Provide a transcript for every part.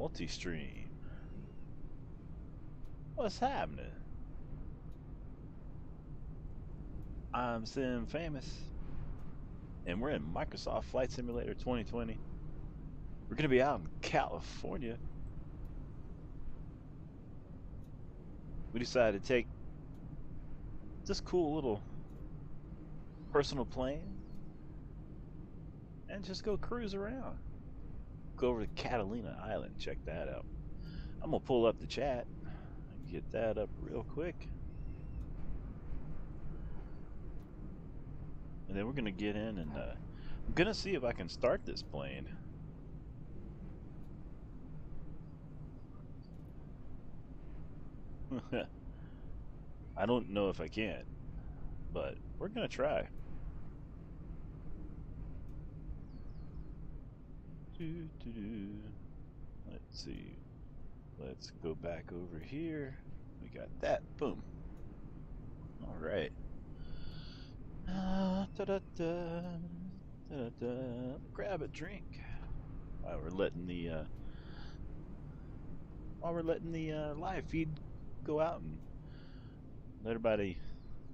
multi-stream. What's happening? I'm Sim Famous, and we're in Microsoft Flight Simulator 2020. We're gonna be out in California. We decided to take this cool little personal plane and just go cruise around. Go over to Catalina Island, check that out. I'm gonna pull up the chat and get that up real quick. And then we're gonna get in and I'm gonna see if I can start this plane. I don't know if I can, but we're gonna try. Let's see. Let's go back over here. We got that. Boom. All right. Grab a drink while we're letting the live feed go out and let everybody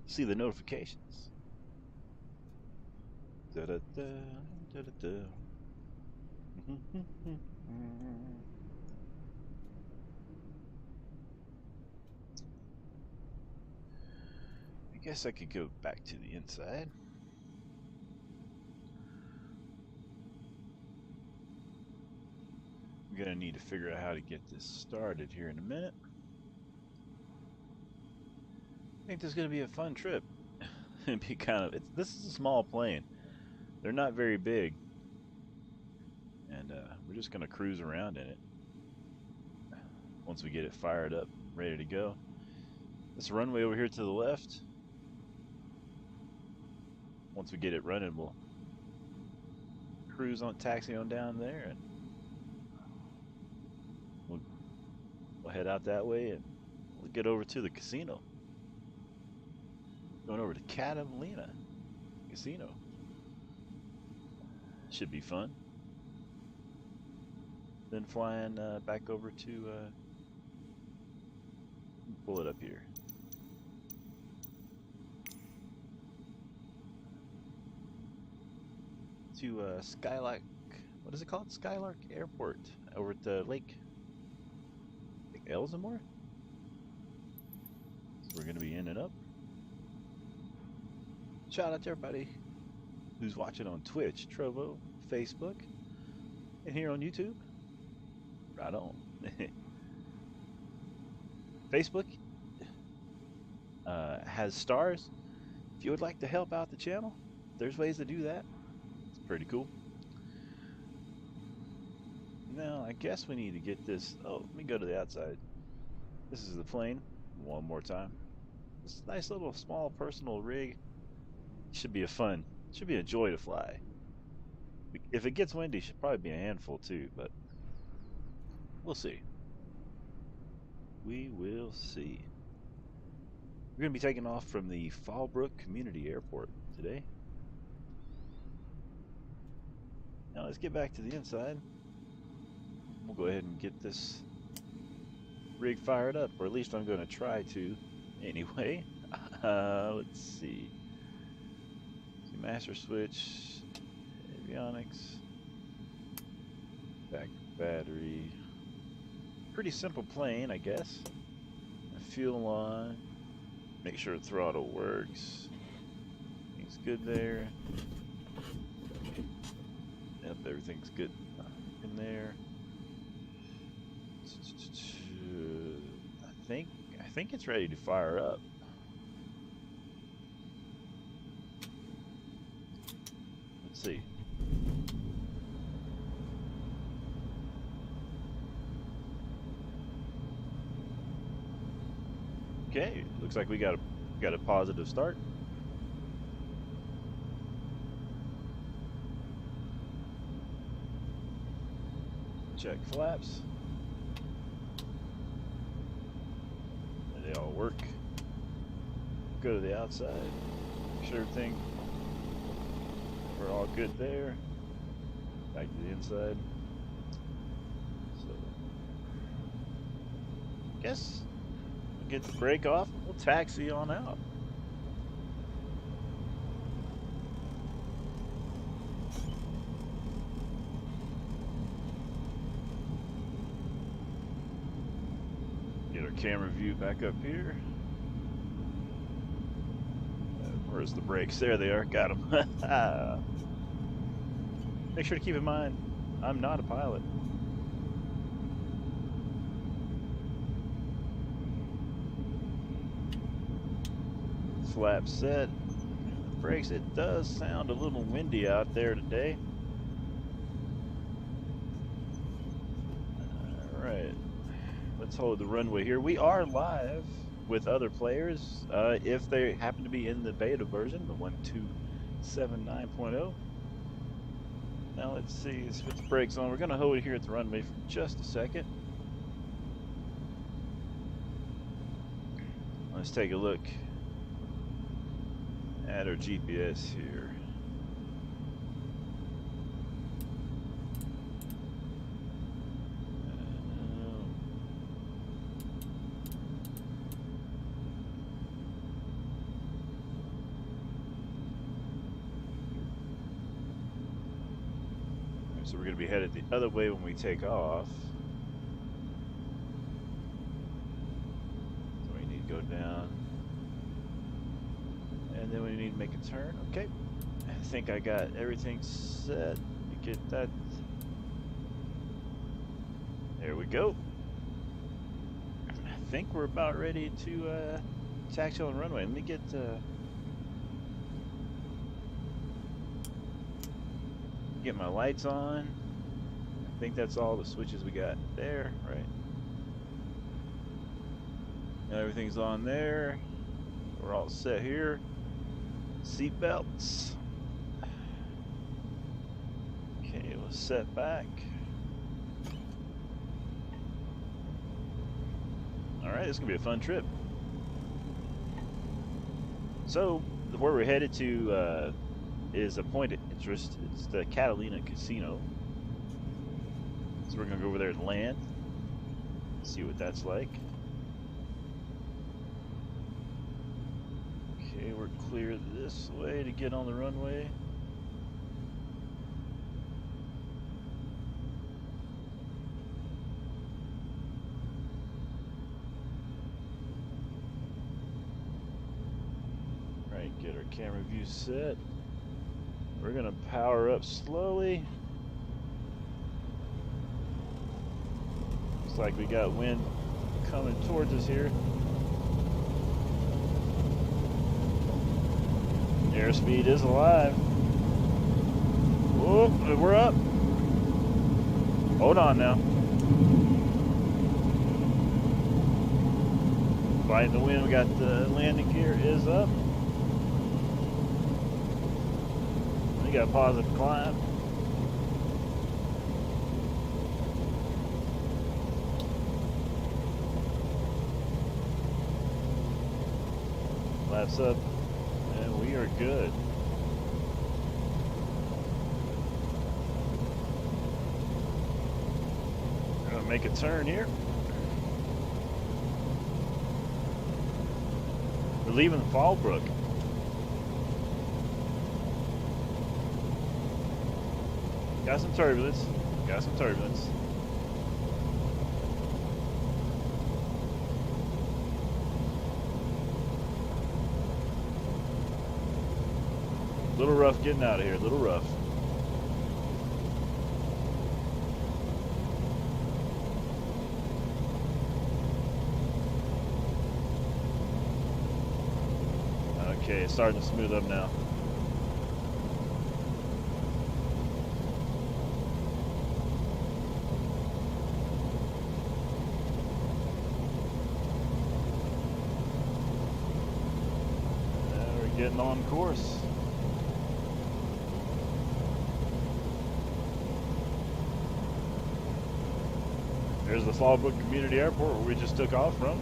see the notifications. I guess I could go back to the inside. I'm gonna need to figure out how to get this started here in a minute. I think this is gonna be a fun trip. It'd be this is a small plane. They're not very big. And we're just gonna cruise around in it. Once we get it fired up, ready to go. This runway over here to the left. Once we get it running, we'll cruise on, taxi on down there, and we'll head out that way, and we'll get over to the casino. Going over to Catalina Casino. Should be fun. Then flying back over to pull it up here. To Skylark, what is it called? Skylark Airport over at the lake. I think Elsinore. So we're gonna be in and up. Shout out to everybody who's watching on Twitch, Trovo, Facebook, and here on YouTube. Right on. Facebook has stars. If you would like to help out the channel, there's ways to do that. It's pretty cool. Now, I guess we need to get this. Oh, let me go to the outside. This is the plane. One more time. This nice little small personal rig. Should be should be a joy to fly. If it gets windy, it should probably be a handful too, but we'll see. We will see. We're going to be taking off from the Fallbrook Community Airport today. Now let's get back to the inside. We'll go ahead and get this rig fired up, or at least I'm going to try to anyway. Let's see. Master switch, avionics, back battery. Pretty simple plane, I guess. Fuel on. Make sure the throttle works. Everything's good there. Yep, everything's good in there. I think it's ready to fire up. Let's see. Okay, looks like we got a positive start. Check flaps. They all work. Go to the outside. Make sure everything. We're all good there. Back to the inside. So guess we'll get the brake off. We'll taxi on out. Get our camera view back up here. Where's the brakes? There they are. Got them. Make sure to keep in mind, I'm not a pilot. Flap set. Brakes. It does sound a little windy out there today. Alright. Let's hold the runway here. We are live with other players, if they happen to be in the beta version, the 1.279.0. Now let's see, let's put the brakes on. We're going to hold it here at the runway for just a second. Let's take a look at our GPS here. So we're going to be headed the other way when we take off. So we need to go down. And then we need to make a turn. Okay. I think I got everything set. We get that. There we go. I think we're about ready to taxi on the runway. Let me get... get my lights on. I think that's all the switches we got there, right? Now everything's on there. We're all set here. Seat belts. Okay, we'll set back. Alright, it's gonna be a fun trip. So, where we're headed to is a point of interest. It's the Catalina Casino. So we're gonna go over there and land, see what that's like. Okay, we're clear this way to get on the runway. Right, get our camera view set. We're gonna power up slowly. Looks like we got wind coming towards us here. Airspeed is alive. Whoop, we're up. Hold on now. Fighting the wind, we got the landing gear is up. We got a positive climb. Laps up, and we are good. We're gonna make a turn here. We're leaving Fallbrook. Got some turbulence. Got some turbulence. Little rough getting out of here. Little rough. Okay, it's starting to smooth up now. Getting on course. There's the Fallbrook Community Airport where we just took off from.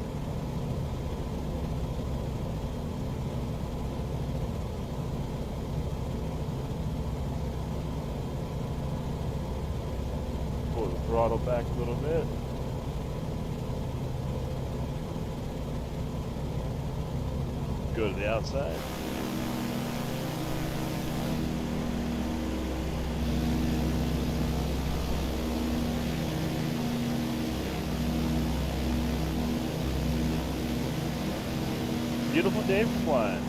Pull the throttle back a little bit. Go to the outside. Beautiful day for flying.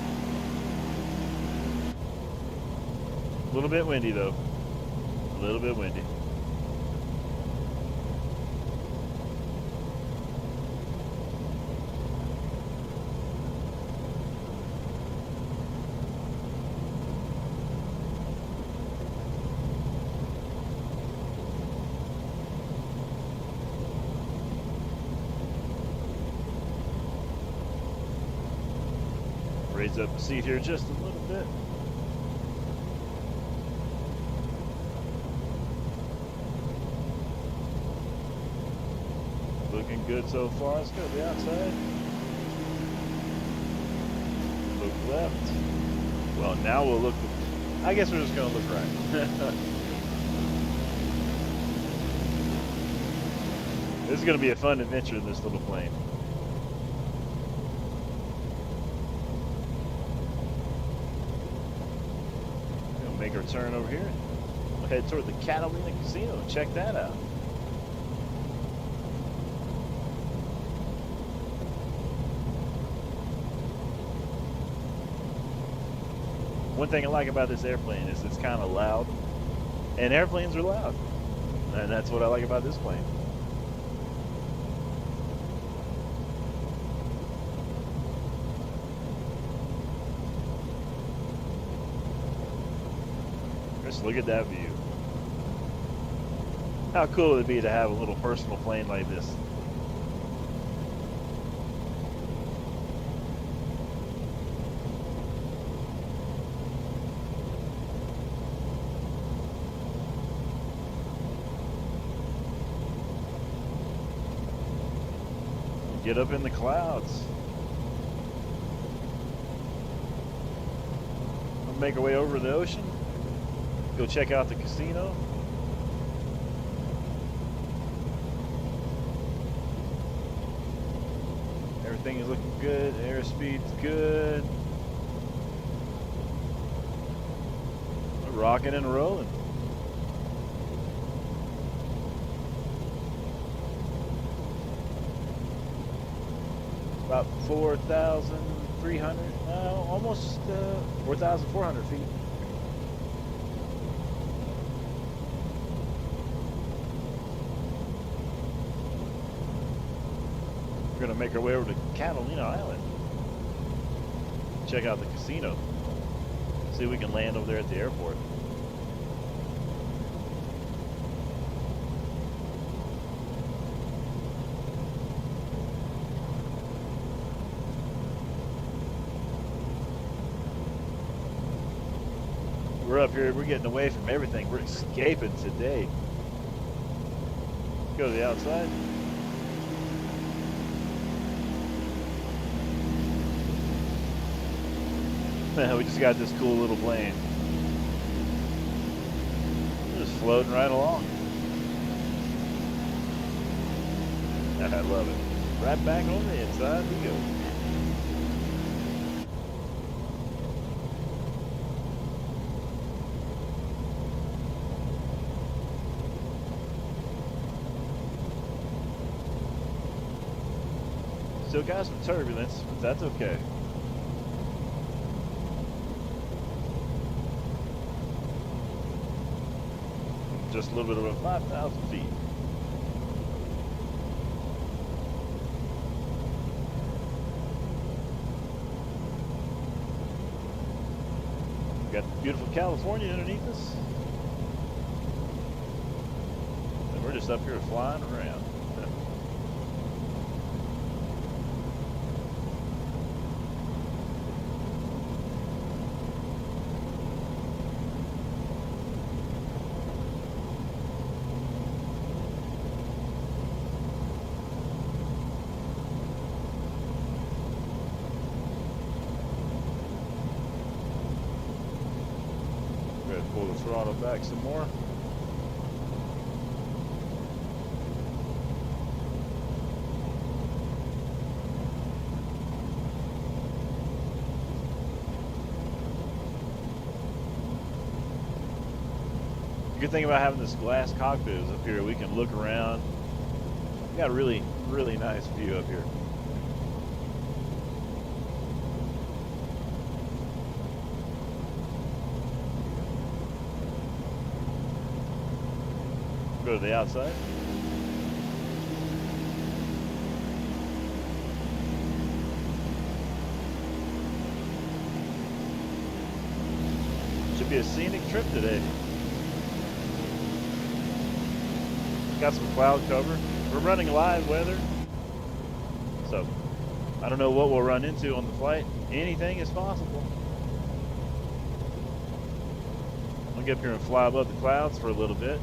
A little bit windy though. A little bit windy. Raise up the seat here just a little bit. Looking good so far. Let's go to the outside. Look left. Well, now we'll look. I guess we're just going to look right. This is going to be a fun adventure in this little plane. We'll make our turn over here. We'll head toward the Catalina Casino. Check that out. One thing I like about this airplane is it's kind of loud, and airplanes are loud, and that's what I like about this plane. Just look at that view. How cool would it be to have a little personal plane like this? Get up in the clouds. We'll make our way over the ocean. Go check out the casino. Everything is looking good. Airspeed's good. We're rocking and rolling. About 4,300, almost 4,400 feet. We're going to make our way over to Catalina Island. Check out the casino. See if we can land over there at the airport. We're up here, we're getting away from everything. We're escaping today. Let's go to the outside. We just got this cool little plane. We're just floating right along. I love it. Right back on the inside we go. Still got some turbulence, but that's okay. Just a little bit over 5,000 feet. Got beautiful California underneath us. And we're just up here flying around. Pull the throttle back some more. good thing about having this glass cockpit is up here we can look around. We got a really, really nice view up here. Go to the outside. Should be a scenic trip today. Got some cloud cover. We're running live weather, so I don't know what we'll run into on the flight. Anything is possible. I'll get up here and fly above the clouds for a little bit.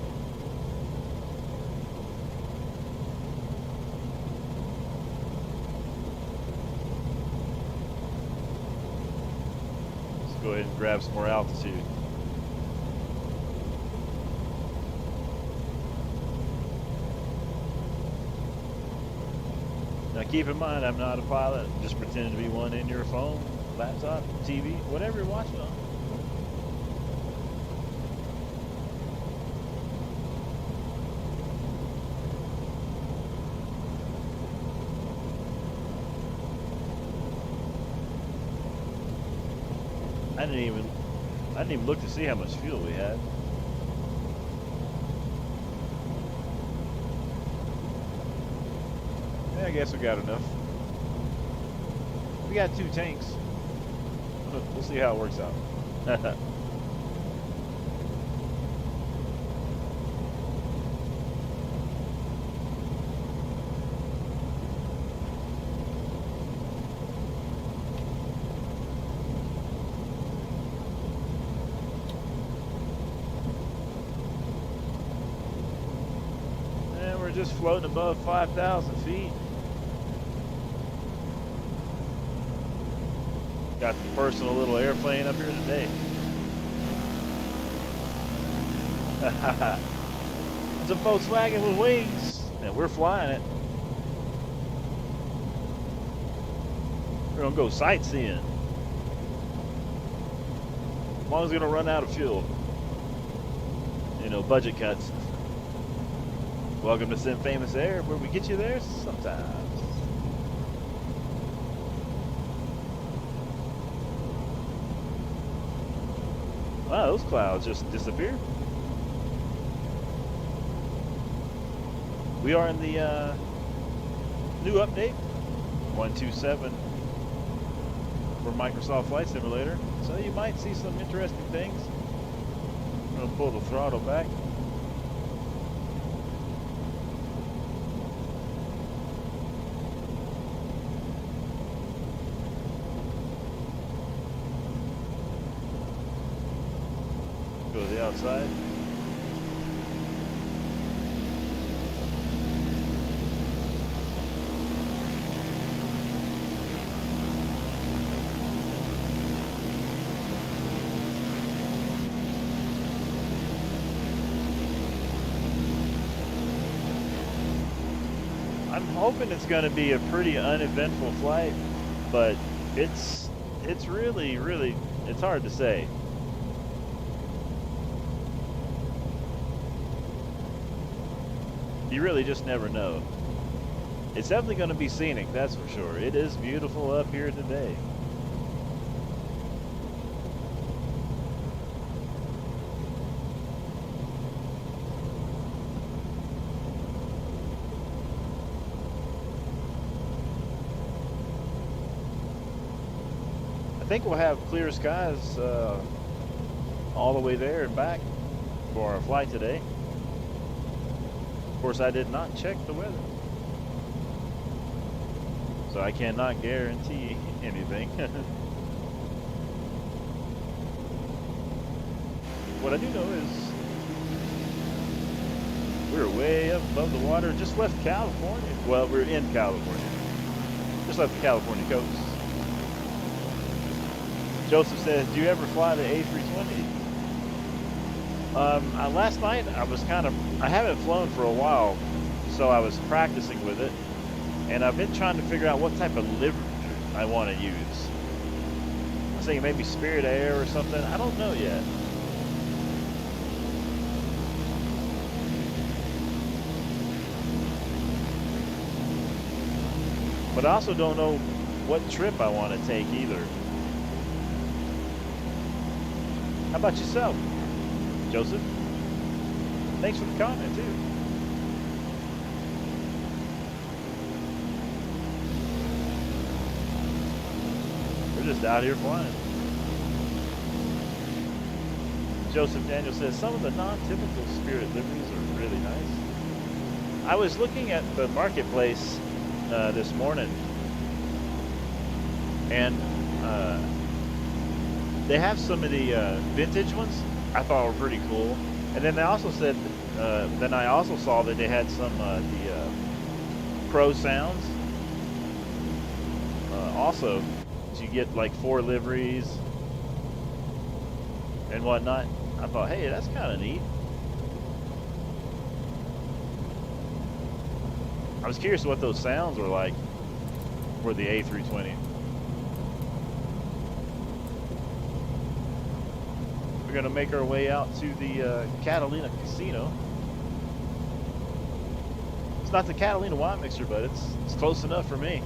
Let's go ahead and grab some more altitude. Now keep in mind, I'm not a pilot. Just pretending to be one in your phone, laptop, TV, whatever you're watching on. I didn't even look to see how much fuel we had. I guess we got enough. We got 2 tanks. We'll see how it works out. And we're just floating above 5,000 feet. Got the personal little airplane up here today. It's a Volkswagen with wings, and we're flying it. We're gonna go sightseeing. As long as we don't run out of fuel. You know, budget cuts. Welcome to Sim Famous Air, where we get you there sometimes. Wow, those clouds just disappeared. We are in the new update, 127 for Microsoft Flight Simulator. So you might see some interesting things. I'm going to pull the throttle back. Go to the outside. I'm hoping it's going to be a pretty uneventful flight, but it's really, it's hard to say. You really just never know. It's definitely going to be scenic, that's for sure. It is beautiful up here today. I think we'll have clear skies all the way there and back for our flight today. Of course, I did not check the weather, so I cannot guarantee anything. What I do know is we're way up above the water, just left California. Well, we're in California, just left the California coast. Joseph says, do you ever fly the A320? Last night I haven't flown for a while, so I was practicing with it, and I've been trying to figure out what type of livery I want to use. I was thinking maybe Spirit Air or something. I don't know yet. But I also don't know what trip I want to take either. How about yourself, Joseph? Thanks for the comment too. We're just out here flying. Joseph Daniel says some of the non-typical Spirit liveries are really nice. I was looking at the marketplace this morning, and they have some of the vintage ones I thought were pretty cool. And then they also said, then I also saw that they had some the Pro Sounds. Also, you get like 4 liveries and whatnot. I thought, hey, that's kind of neat. I was curious what those sounds were like for the A320. We're gonna make our way out to the Catalina Casino. It's not the Catalina wine mixer, but it's close enough for me.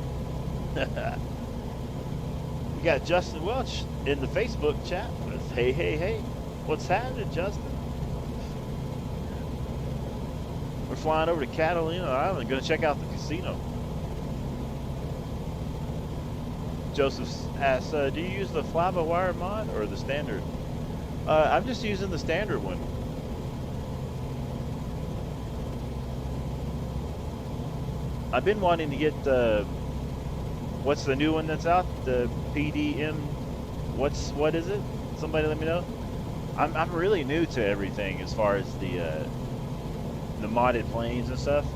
We got Justin Welch in the Facebook chat. Hey, hey, hey. What's happening, Justin? We're flying over to Catalina Island, gonna check out the casino. Joseph asks, do you use the fly-by-wire mod or the standard? I'm just using the standard one. I've been wanting to get the, what's the new one that's out? The PDM, what is it? Somebody let me know. I'm really new to everything as far as the modded planes and stuff.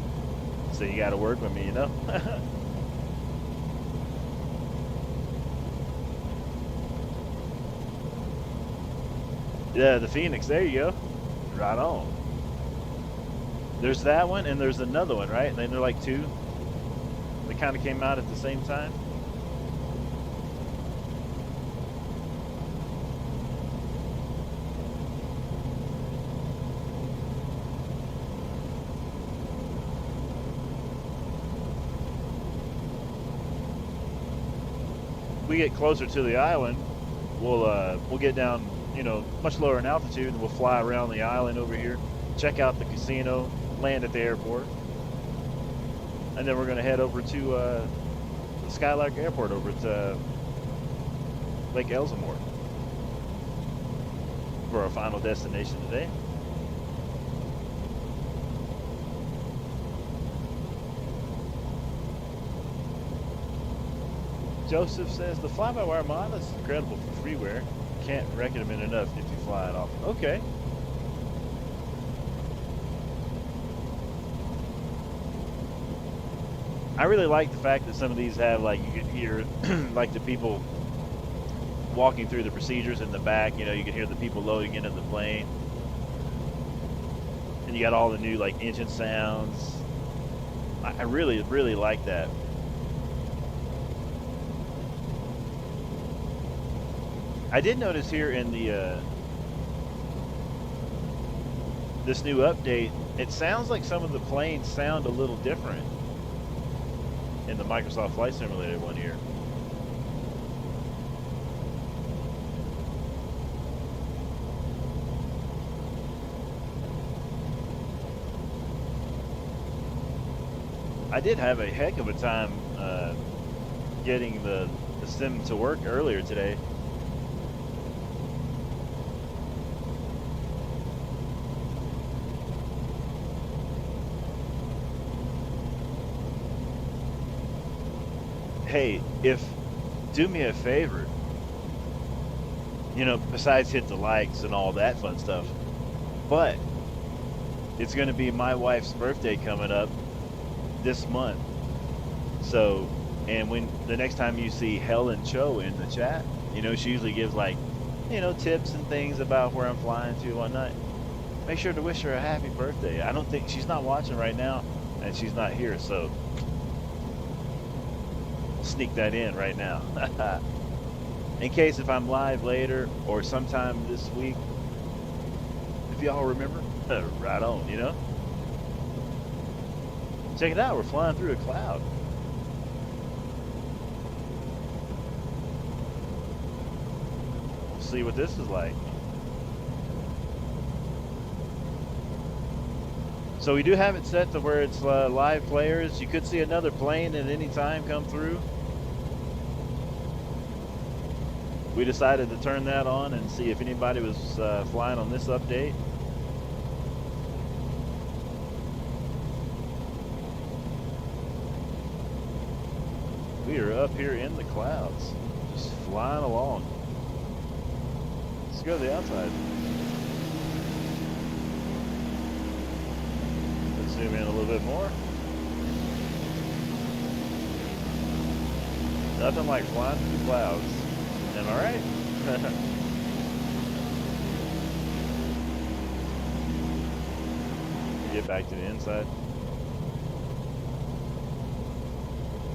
So you got to work with me, you know. Yeah, the Phoenix. There you go. Right on. There's that one, and there's another one, right? And they're like 2. They kind of came out at the same time. We get closer to the island, we'll get down, you know, much lower in altitude, and we'll fly around the island over here, check out the casino, land at the airport, and then we're going to head over to the Skylark Airport over at Lake Elsinore for our final destination today. Joseph says the fly-by-wire mod is incredible for freeware. Can't recommend enough if you fly it off. Okay. I really like the fact that some of these have, like, you can hear like the people walking through the procedures in the back. You know, you can hear the people loading into the plane, and you got all the new like engine sounds. I really like that. I did notice here in the this new update, it sounds like some of the planes sound a little different in the Microsoft Flight Simulator one here. I did have a heck of a time getting the sim to work earlier today. Hey, do me a favor, you know, besides hit the likes and all that fun stuff, but it's going to be my wife's birthday coming up this month. So, and when the next time you see Helen Cho in the chat, you know, she usually gives like, you know, tips and things about where I'm flying to one night. Make sure to wish her a happy birthday. I don't think she's not watching right now, and she's not here, so sneak that in right now. In case if I'm live later or sometime this week, if y'all remember, right on, you know. Check it out, we're flying through a cloud. see what this is like. So we do have it set to where it's live players. You could see another plane at any time come through. We decided to turn that on and see if anybody was flying on this update. We are up here in the clouds, just flying along. Let's go to the outside. Let's zoom in a little bit more. Nothing like flying through the clouds. Am I right? Get back to the inside.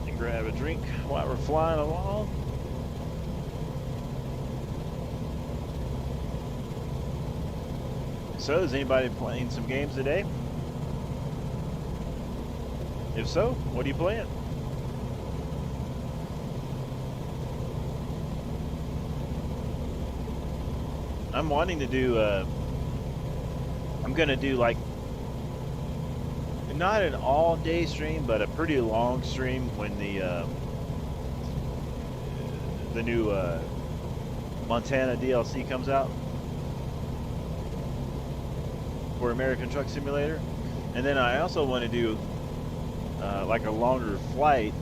And grab a drink while we're flying along. So, is anybody playing some games today? If so, what are you playing? I'm wanting to do, I'm going to do like, not an all day stream, but a pretty long stream when the new Montana DLC comes out for American Truck Simulator. And then I also want to do like a longer flight,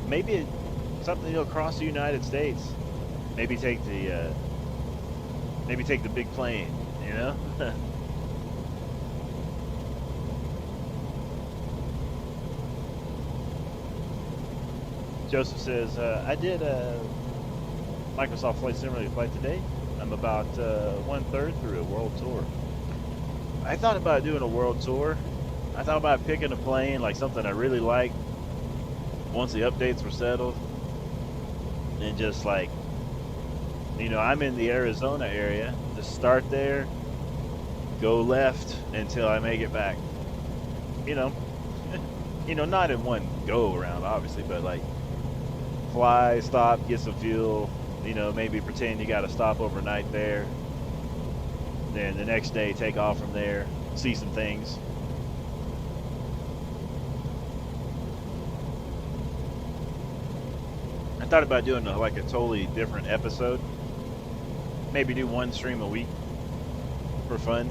maybe something across the United States. Maybe take the big plane, you know? Joseph says, I did a Microsoft Flight Simulator flight today. I'm about 1/3 through a world tour. I thought about doing a world tour. I thought about picking a plane, like something I really liked, once the updates were settled. And just like, you know, I'm in the Arizona area. Just start there, go left until I make it back. You know, not in one go around, obviously, but like fly, stop, get some fuel. You know, maybe pretend you got to stop overnight there. Then the next day, take off from there, see some things. I thought about doing like a totally different episode. Maybe do one stream a week for fun.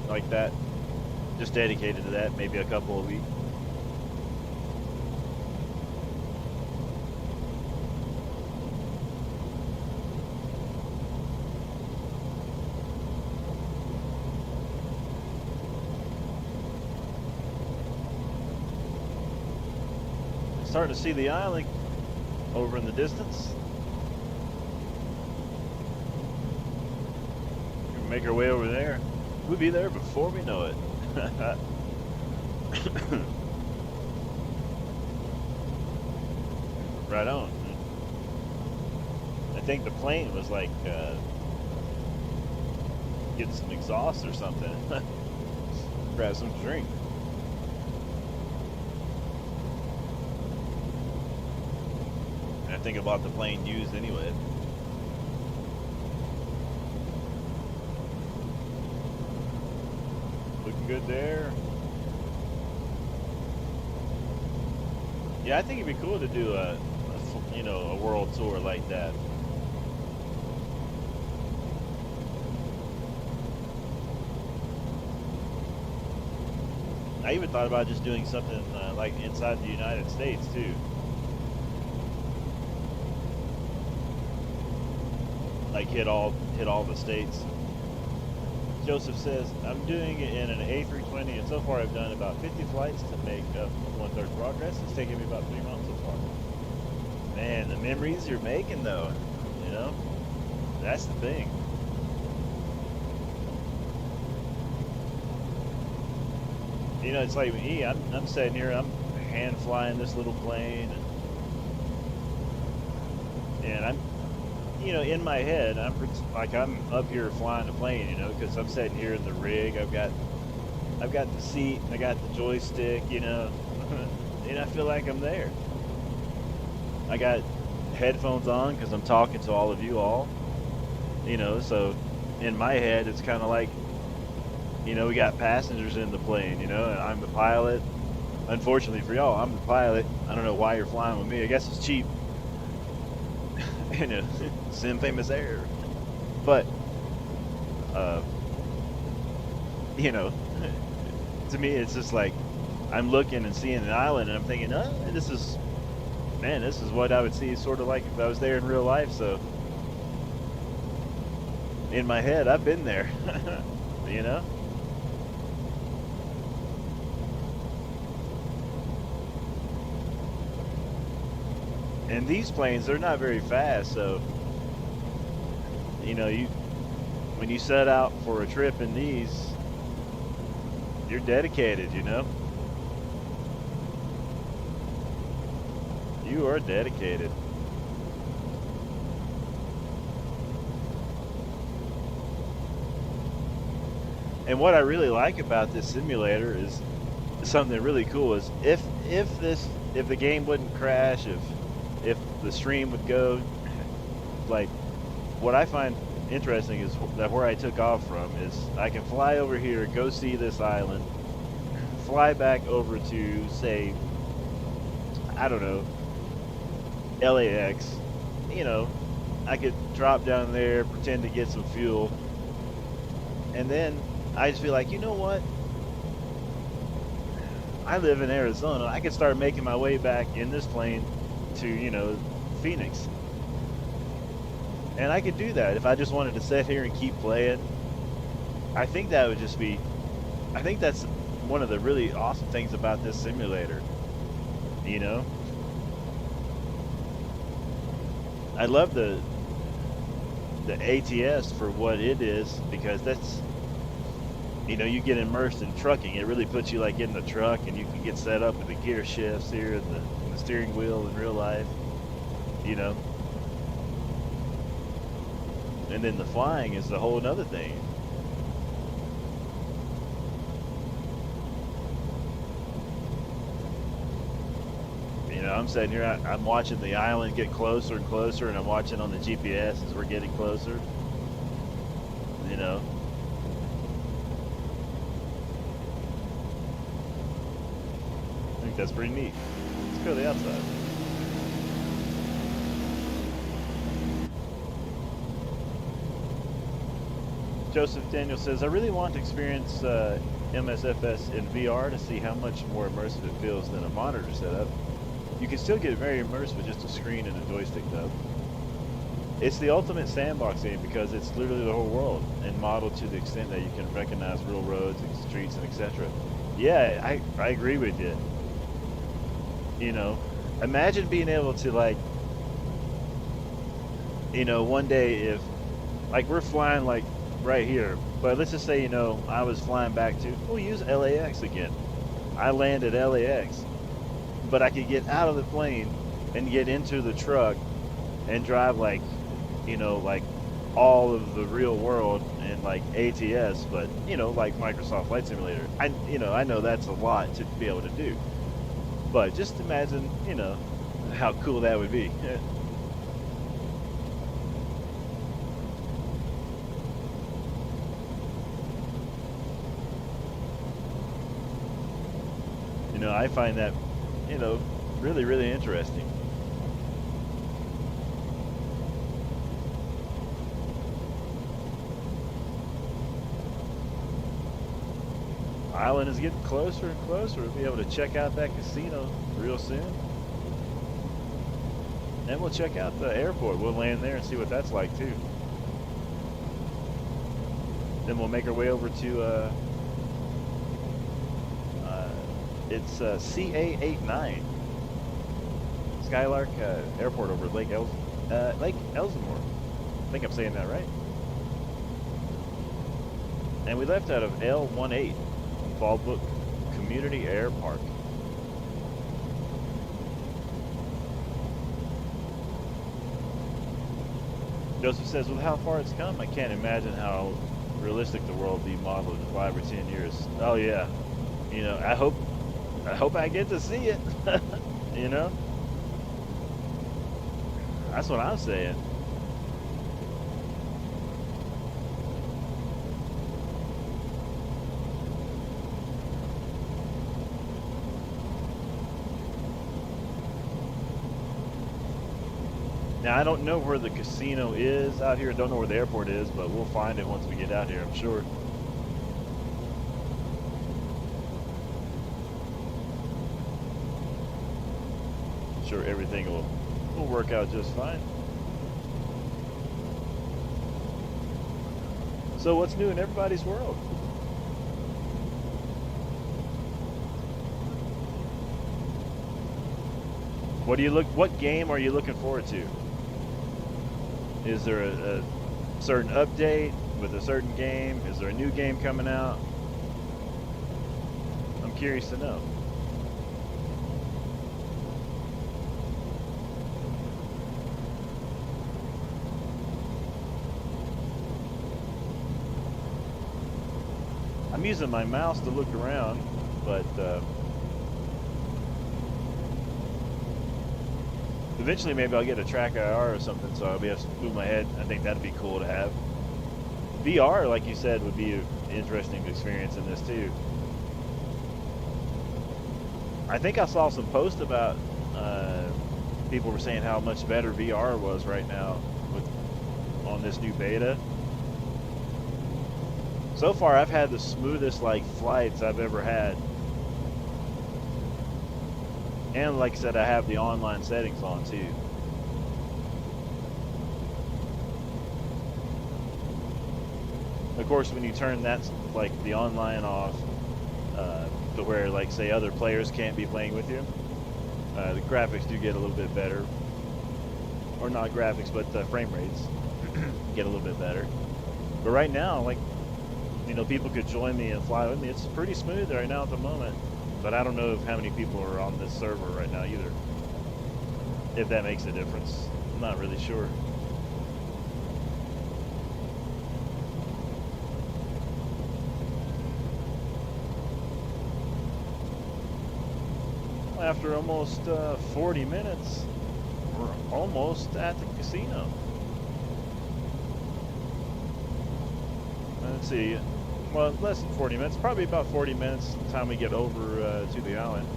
Like that. Just dedicated to that, maybe a couple a week. Starting to see the island over in the distance. We'll make our way over there. We'll be there before we know it. Right on. I think the plane was like getting some exhaust or something. Grab some drink. Think about the plane used anyway. Looking good there. Yeah, I think it'd be cool to do a world tour like that. I even thought about just doing something like inside the United States too. Like hit all the states. Joseph says, I'm doing it in an A320 and so far I've done about 50 flights to make up 1/3 progress. It's taken me about 3 months so far. Man, the memories you're making though, you know, that's the thing. You know, it's like me, I'm sitting here, I'm hand flying this little plane and I'm, you know, in my head, I'm up here flying the plane, you know, because I'm sitting here in the rig. I've got the seat, I got the joystick, you know, and I feel like I'm there. I got headphones on because I'm talking to all of you all. So in my head, it's kind of like, we got passengers in the plane, and I'm the pilot. Unfortunately for y'all, I'm the pilot. I don't know why you're flying with me. I guess it's cheap. Sin famous air. But, uh, you know, to me, it's just like I'm looking and seeing an island, and I'm thinking, oh, this is what I would see sort of like if I was there in real life. So, in my head, I've been there, you know? And these planes, they're not very fast, so, when you set out for a trip in these, you're dedicated, You are dedicated. And what I really like about this simulator is something really cool is if the game wouldn't crash, if the stream would go, like, what I find interesting is that where I took off from is I can fly over here, go see this island, fly back over to, say, I don't know, LAX. I could drop down there, pretend to get some fuel, and then I just feel like, you know what? I live in Arizona. I could start making my way back in this plane to, Phoenix. And I could do that if I just wanted to sit here and keep playing. I think that would just be, I think that's one of the really awesome things about this simulator. I love the ATS for what it is, because that's, you get immersed in trucking. It really puts you like in the truck, and you can get set up with the gear shifts here and the steering wheel in real life, And then the flying is a whole another thing. I'm sitting here, I'm watching the island get closer and closer, and I'm watching on the GPS as we're getting closer. I think that's pretty neat. Let's go to the outside. Joseph Daniel says, I really want to experience MSFS in VR to see how much more immersive it feels than a monitor setup. You can still get very immersed with just a screen and a joystick though. It's the ultimate sandbox game because it's literally the whole world and modeled to the extent that you can recognize real roads and streets and etc. Yeah, I agree with you. Imagine being able to, like, one day if, like, we're flying like right here, but let's just say, I was flying back to, we'll use LAX again. I land at LAX, but I could get out of the plane and get into the truck and drive like, like all of the real world and like ATS, but like Microsoft Flight Simulator. I know that's a lot to be able to do, but just imagine, how cool that would be. I find that, really, really interesting. Island is getting closer and closer. We'll be able to check out that casino real soon. And we'll check out the airport. We'll land there and see what that's like too. Then we'll make our way over to it's CA89 Skylark Airport over Lake Elsinore. I think I'm saying that right. And we left out of L18 Fallbrook Community Air Park. Joseph says, with how far it's come, I can't imagine how realistic the world will be modeled in 5 or 10 years. Oh yeah, I hope I get to see it. That's what I'm saying. Now, I don't know where the casino is out here. I don't know where the airport is, but we'll find it once we get out here, I'm sure. I'm sure everything will work out just fine. So what's new in everybody's world? What game are you looking forward to? Is there a certain update with a certain game? Is there a new game coming out? I'm curious to know. I'm using my mouse to look around, but eventually maybe I'll get a track IR or something, so I'll be able to move my head. I think that'd be cool to have. VR, like you said, would be an interesting experience in this too. I think I saw some posts about people were saying how much better VR was right now on this new beta. So far, I've had the smoothest flights I've ever had. And like I said, I have the online settings on too. Of course, when you turn that, the online off, to where, say, other players can't be playing with you, the graphics do get a little bit better. Or not graphics, but the frame rates get a little bit better. But right now, people could join me and fly with me. It's pretty smooth right now at the moment. But I don't know how many people are on this server right now either. If that makes a difference. I'm not really sure. After almost 40 minutes, we're almost at the casino. Let's see. Well, less than 40 minutes, probably about 40 minutes by the time we get over to the island,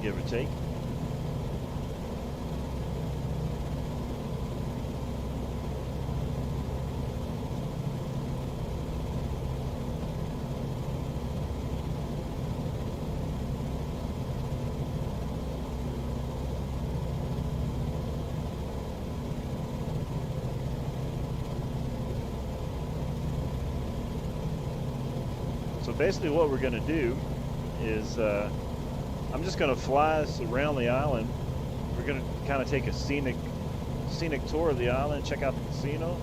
give or take. So basically what we're going to do is I'm just going to fly us around the island. We're going to kind of take a scenic tour of the island, check out the casino,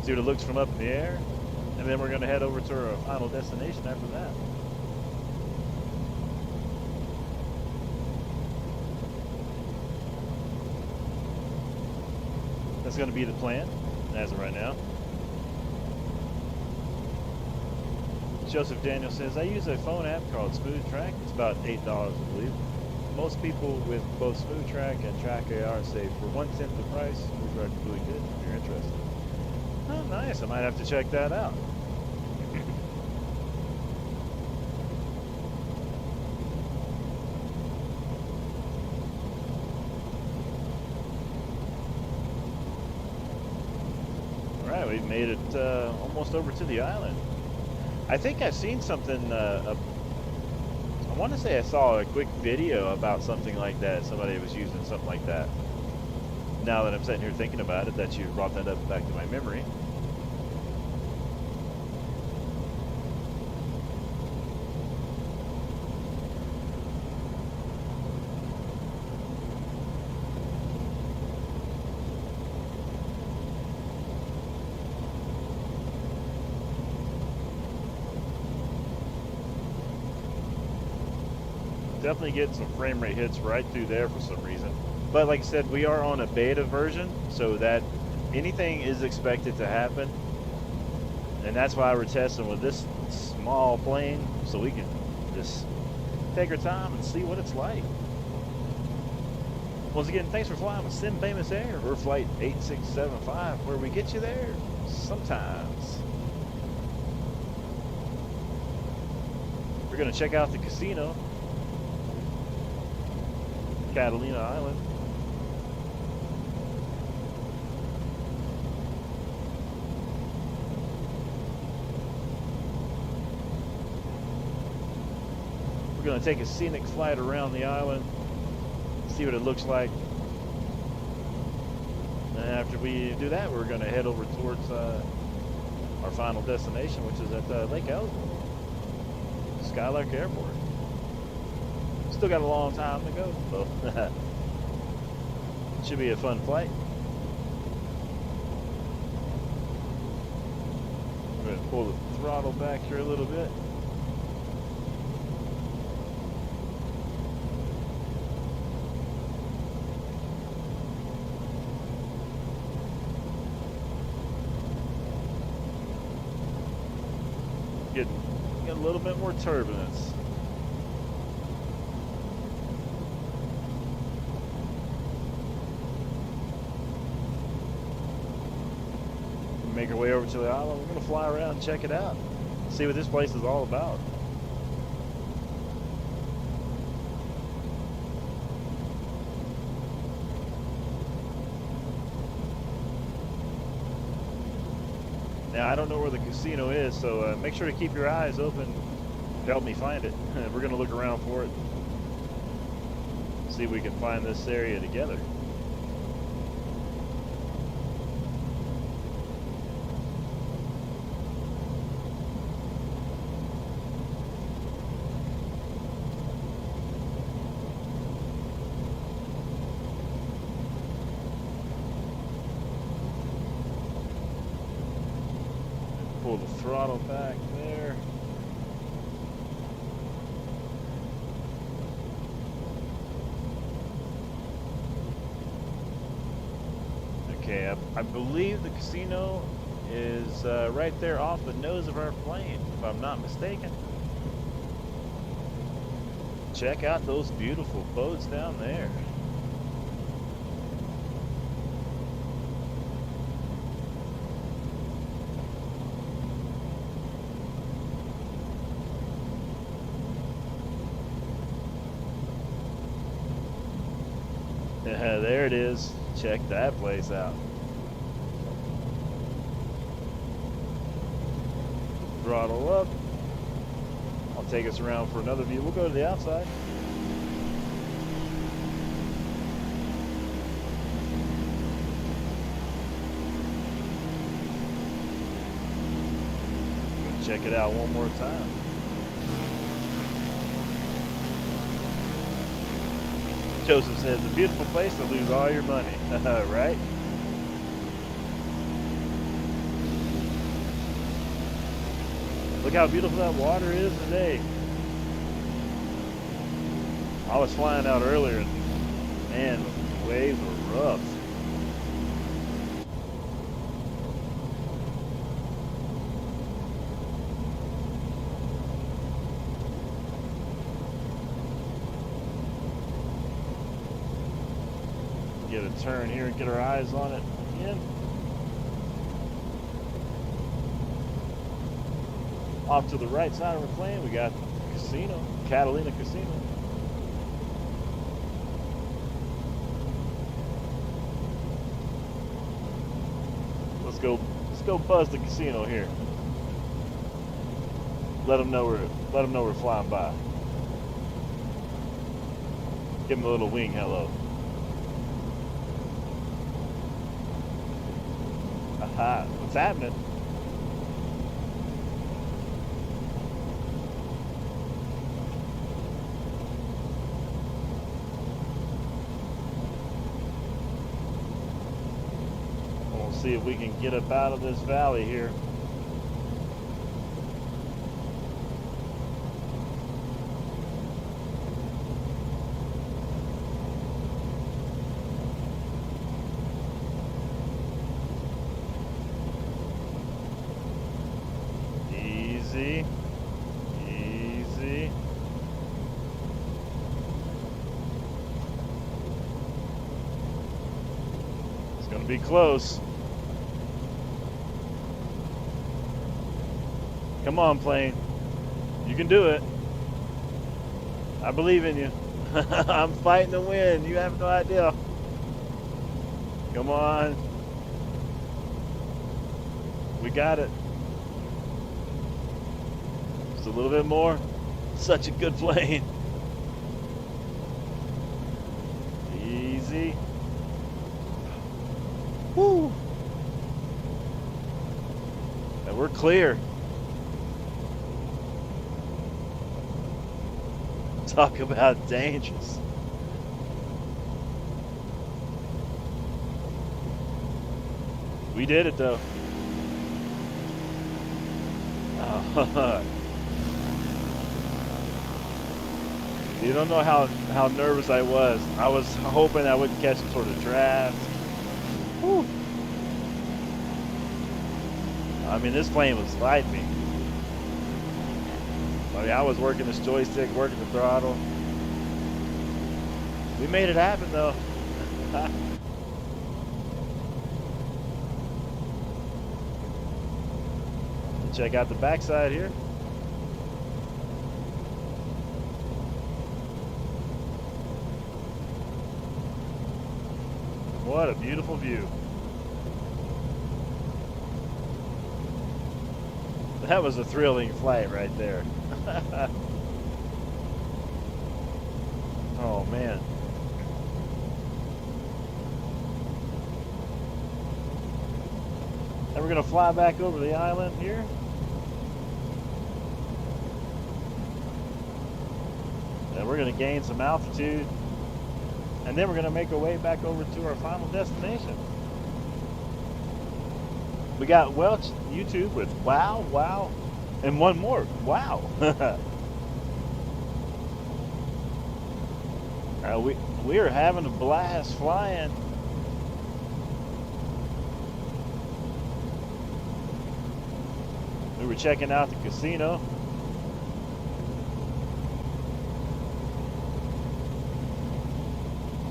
see what it looks from up in the air, and then we're going to head over to our final destination after that. That's going to be the plan as of right now. Joseph Daniel says, I use a phone app called Smooth Track. It's about $8, I believe. Most people with both Smooth Track and Track AR say for 1/10 the price, Smooth Track is really good if you're interested. Oh, nice. I might have to check that out. All right, we've made it almost over to the island. I think I've seen something, I want to say I saw a quick video about something like that. Somebody was using something like that. Now that I'm sitting here thinking about it, that you brought that up back to my memory. Definitely get some frame rate hits right through there for some reason. But like I said, we are on a beta version, so that anything is expected to happen. And that's why we're testing with this small plane, so we can just take our time and see what it's like. Once again, thanks for flying with Sim Famous Air. We're flight 8675, where we get you there sometimes. We're going to check out the casino, Catalina Island. We're going to take a scenic flight around the island, see what it looks like. And after we do that, we're going to head over towards our final destination, which is at Lake Elizabeth, Skylark Airport. Still got a long time to go, so should be a fun flight. I'm going to pull the throttle back here a little bit. Get a little bit more turbulence. Make our way over to the island. We're going to fly around and check it out, see what this place is all about. Now, I don't know where the casino is, so make sure to keep your eyes open to help me find it. We're going to look around for it, see if we can find this area together. Pull the throttle back there. Okay, I believe the casino is right there off the nose of our plane, if I'm not mistaken. Check out those beautiful boats down there. There it is. Check that place out. Throttle up. I'll take us around for another view. We'll go to the outside. Check it out one more time. Joseph says, a beautiful place to lose all your money, right? Look how beautiful that water is today. I was flying out earlier and man, the waves were rough. Get a turn here and get our eyes on it again. Off to the right side of our plane, we got the casino, Catalina Casino. Let's go buzz the casino here. Let them know we're flying by. Give them a little wing hello. Aha, what's happening? We'll see if we can get up out of this valley here. Easy. Easy. It'll be close. Come on, plane. You can do it. I believe in you. I'm fighting to win. You have no idea. Come on. We got it. Just a little bit more. Such a good plane. Easy. Woo. And we're clear. Talk about dangerous. We did it though. Oh. You don't know how nervous I was. I was hoping I wouldn't catch some sort of draft. Whew. I mean, this plane was fighting me. I mean, I was working this joystick, working the throttle. We made it happen though. Check out the backside here. What a beautiful view. That was a thrilling flight right there. Oh man. And we're gonna fly back over the island here. And we're gonna gain some altitude. And then we're gonna make our way back over to our final destination. We got Welch YouTube with wow, wow, and one more, wow. We are having a blast flying. We were checking out the casino.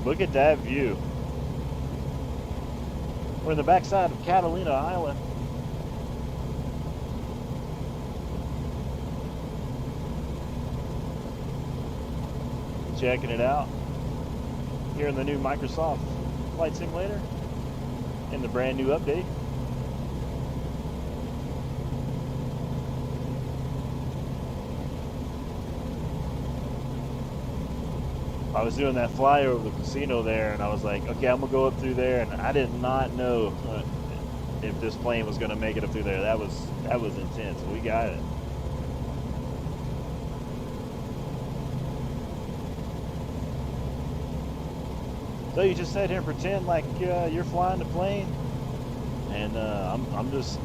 Look at that view. We're in the backside of Catalina Island. Checking it out here in the new Microsoft Flight Simulator in the brand new update. I was doing that flyover of the casino there, and I was like, okay, I'm gonna go up through there, and I did not know if this plane was gonna make it up through there. That was intense. We got it. So you just sit here and pretend like you're flying the plane, and I'm just,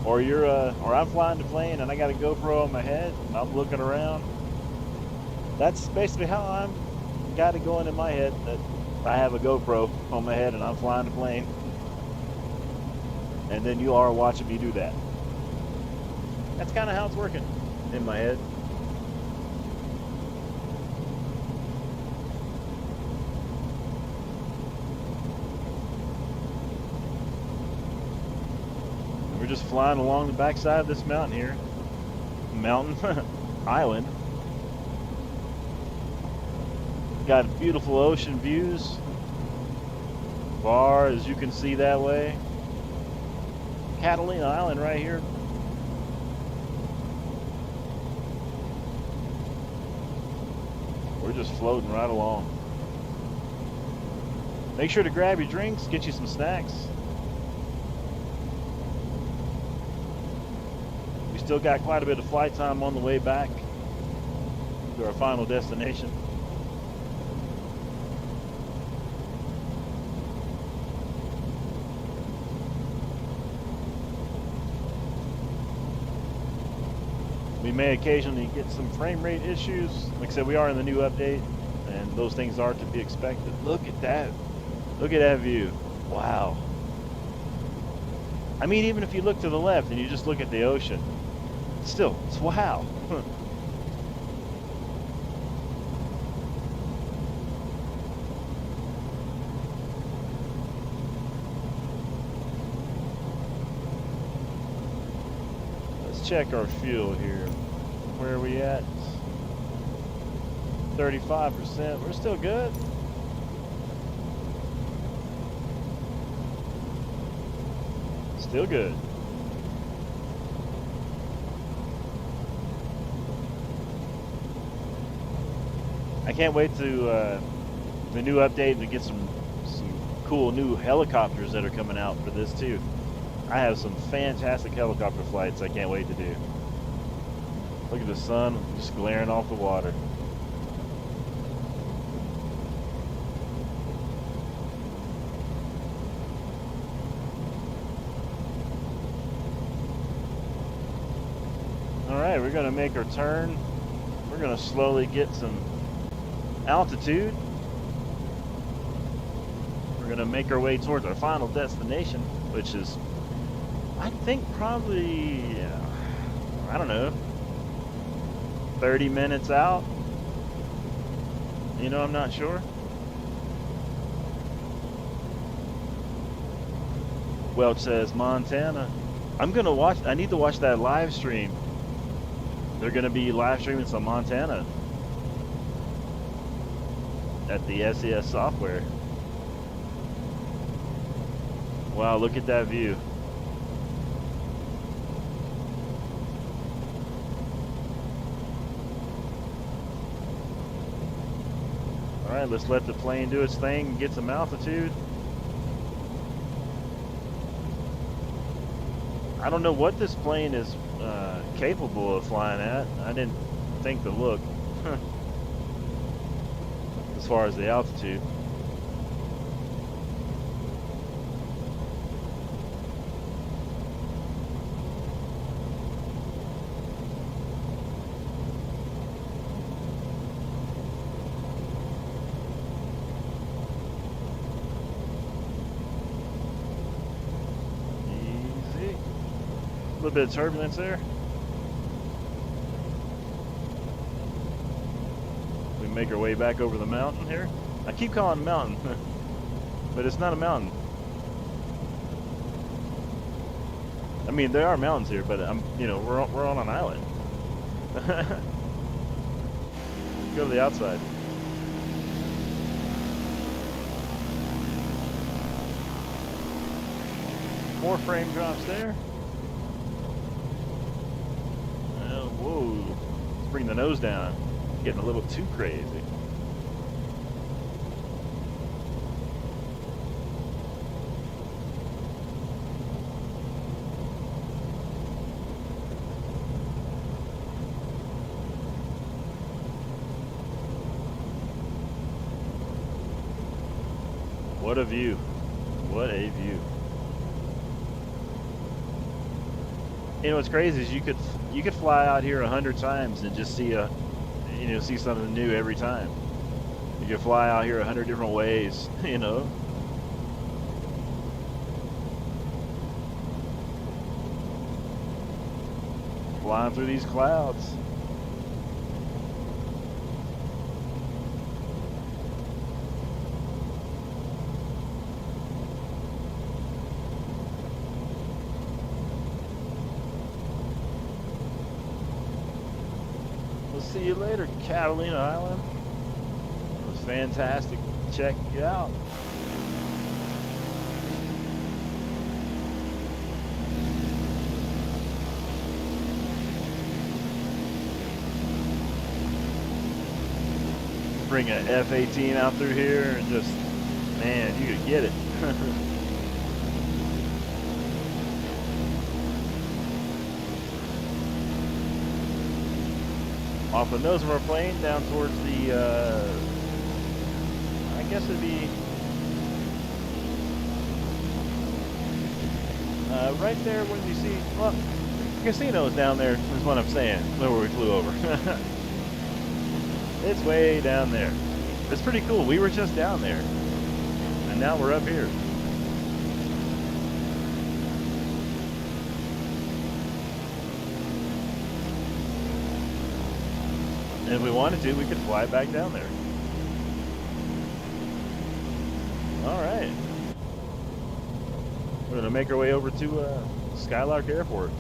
or I'm flying the plane, and I got a GoPro on my head, and I'm looking around. That's basically how I'm got it going in my head, that I have a GoPro on my head and I'm flying the plane. And then you are watching me do that. That's kind of how it's working in my head. And we're just flying along the backside of this mountain here. Island. Got beautiful ocean views, far as you can see that way. Catalina Island right here. We're just floating right along. Make sure to grab your drinks, get you some snacks. We still got quite a bit of flight time on the way back to our final destination. We may occasionally get some frame rate issues. Like I said, we are in the new update, and those things are to be expected. Look at that. Look at that view. Wow. I mean, even if you look to the left and you just look at the ocean, still, it's wow. check our fuel here. Where are we at? 35%. We're still good. Still good. I can't wait to the new update to get some cool new helicopters that are coming out for this too. I have some fantastic helicopter flights I can't wait to do. Look at the sun just glaring off the water. Alright, we're going to make our turn. We're going to slowly get some altitude. We're going to make our way towards our final destination, which is, I think, probably, I don't know, 30 minutes out. You know, I'm not sure. Welch says Montana. I'm going to watch, I need to watch that live stream. They're going to be live streaming some Montana at the SES software. Wow, look at that view. All right, let's let the plane do its thing and get some altitude. I don't know what this plane is capable of flying at. I didn't think to look as far as the altitude. Easy. A little bit of turbulence there. Make our way back over the mountain here. I keep calling it a mountain, but it's not a mountain. I mean, there are mountains here, but we're on an island. Go to the outside. More frame drops there. Whoa! Let's bring the nose down. Getting a little too crazy. What a view. What a view. You know what's crazy is you could fly out here 100 times and just see see something new every time. You can fly out here 100 different ways, Flying through these clouds. See you later, Catalina Island. It was fantastic. Check you out. Bring an F-18 out through here and just, man, you could get it. Off the nose of our plane down towards the, I guess it'd be right there when you see, well, the casino's down there is what I'm saying, where we flew over. It's way down there. It's pretty cool. We were just down there, and now we're up here. And if we wanted to, we could fly back down there. All right. We're going to make our way over to Skylark Airport.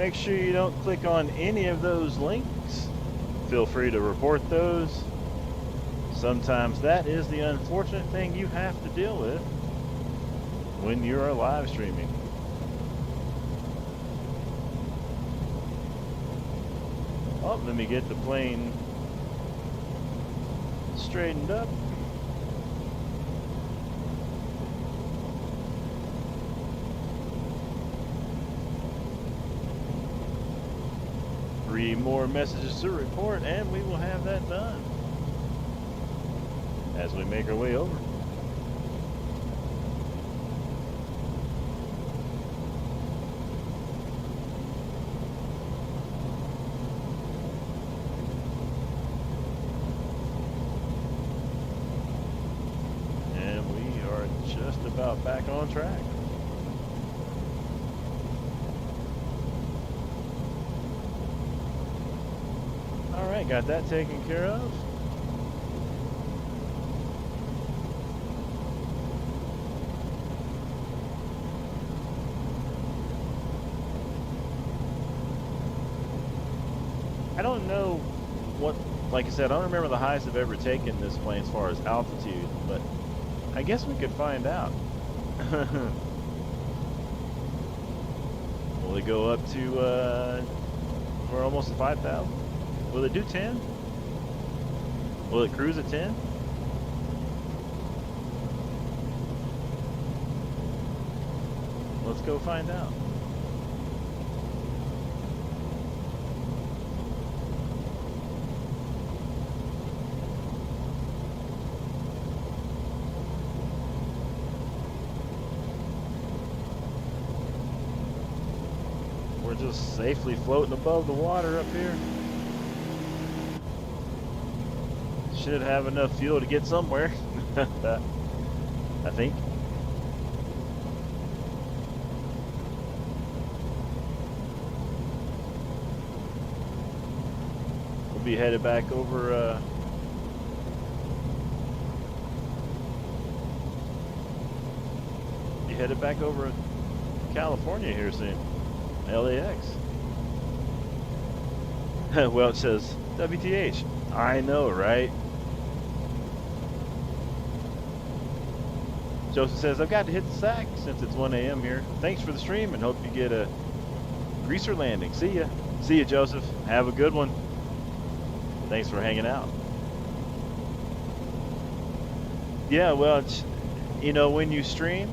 Make sure you don't click on any of those links. Feel free to report those. Sometimes that is the unfortunate thing you have to deal with when you are live streaming. Oh, let me get the plane straightened up. Three more messages to report, and we will have that done as we make our way over. And we are just about back on track. All right, got that taken care of. I don't know what, like I said, I don't remember the highest I've ever taken this plane as far as altitude, but I guess we could find out. Will it go up to, we're almost at 5,000? Will it do 10? Will it cruise at 10? Let's go find out. We're just safely floating above the water up here. Should have enough fuel to get somewhere, I think. We'll be headed back over, California here soon. LAX. Well, it says WTH. I know, right? Joseph says, I've got to hit the sack since it's 1 a.m. here. Thanks for the stream and hope you get a greaser landing. See ya. See ya, Joseph. Have a good one. Thanks for hanging out. Yeah, well, it's, you know, when you stream,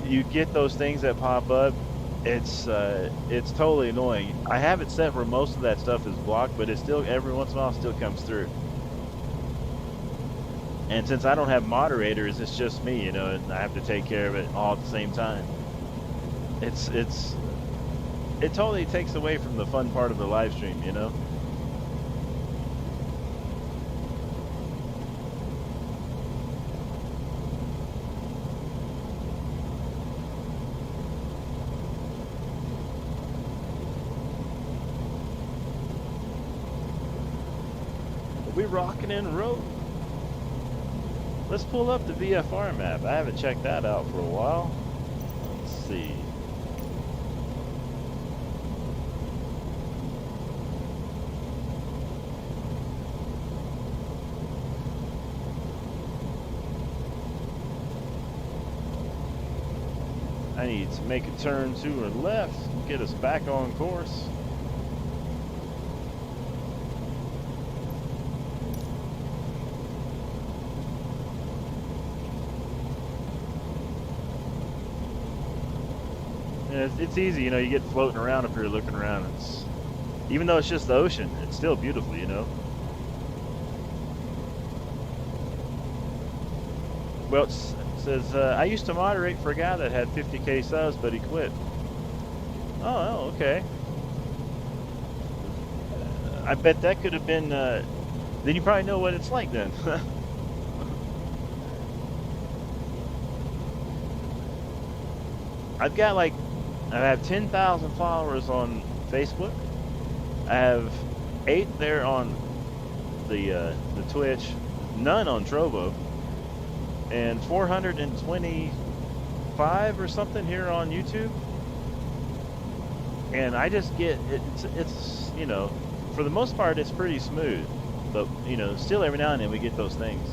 you get those things that pop up. It's totally annoying. I have it set where most of that stuff is blocked, but it still, every once in a while, still comes through. And since I don't have moderators, it's just me, you know, and I have to take care of it all at the same time. It totally takes away from the fun part of the live stream, you know. We rocking and rolling. Let's pull up the VFR map. I haven't checked that out for a while. Let's see. I need to make a turn to our left, get us back on course. It's easy, you know, you get floating around if you're looking around. Even though it's just the ocean, it's still beautiful, you know. Well, it says, I used to moderate for a guy that had 50K subs, but he quit. Oh, okay. I bet that could have been, then you probably know what it's like then. I have 10,000 followers on Facebook. I have 8 there on the Twitch, none on Trovo, and 425 or something here on YouTube. and I just get it's you know, for the most part it's pretty smooth, but you know, still every now and then we get those things.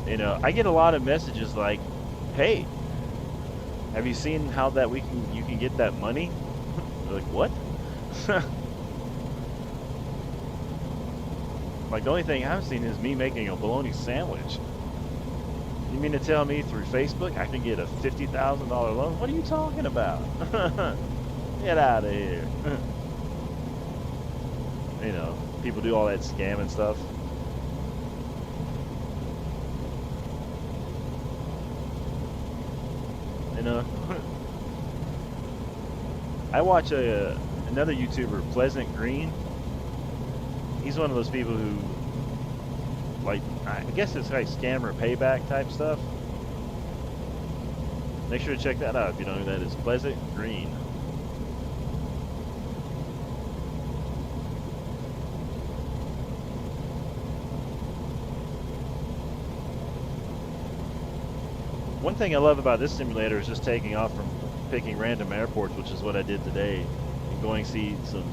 You know, I get a lot of messages like, "Hey, have you seen how that you can get that money?" Like, what? Like, the only thing I've seen is me making a bologna sandwich. You mean to tell me through Facebook I can get a $50,000 loan? What are you talking about? Get out of here. You know, people do all that scamming stuff. You know, I watch another YouTuber, Pleasant Green. He's one of those people who, like, I guess it's like scammer payback type stuff. Make sure to check that out if you know who that is. Pleasant Green. One thing I love about this simulator is just taking off from picking random airports, which is what I did today, and going see some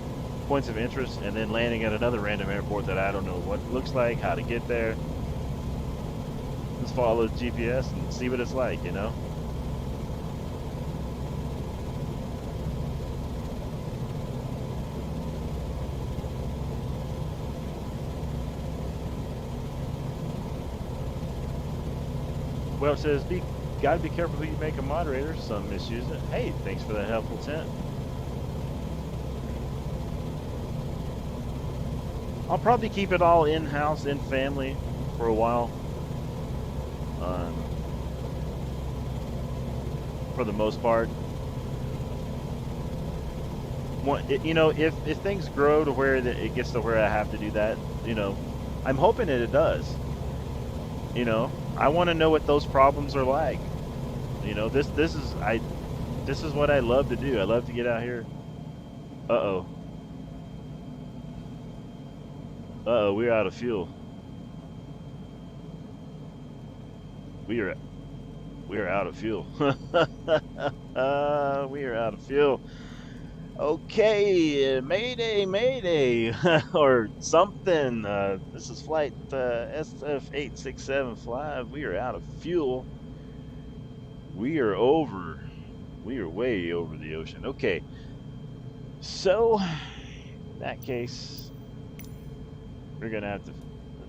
points of interest, and then landing at another random airport that I don't know what it looks like, how to get there. Just follow the GPS and see what it's like, you know? Well, it says, gotta be careful who you make a moderator. Some misuse it. Hey, thanks for that helpful tip. I'll probably keep it all in-house, in family, for a while. For the most part. You know, if things grow to where it gets to where I have to do that, you know, I'm hoping that it does. You know, I want to know what those problems are like. You know, this is what I love to do. I love to get out here. Uh-oh. Uh-oh, we're out of fuel. We are out of fuel. We are out of fuel. Okay, mayday, mayday, or something. This is flight SF8675. We are out of fuel. We are way over the ocean. Okay, so in that case, we're gonna have to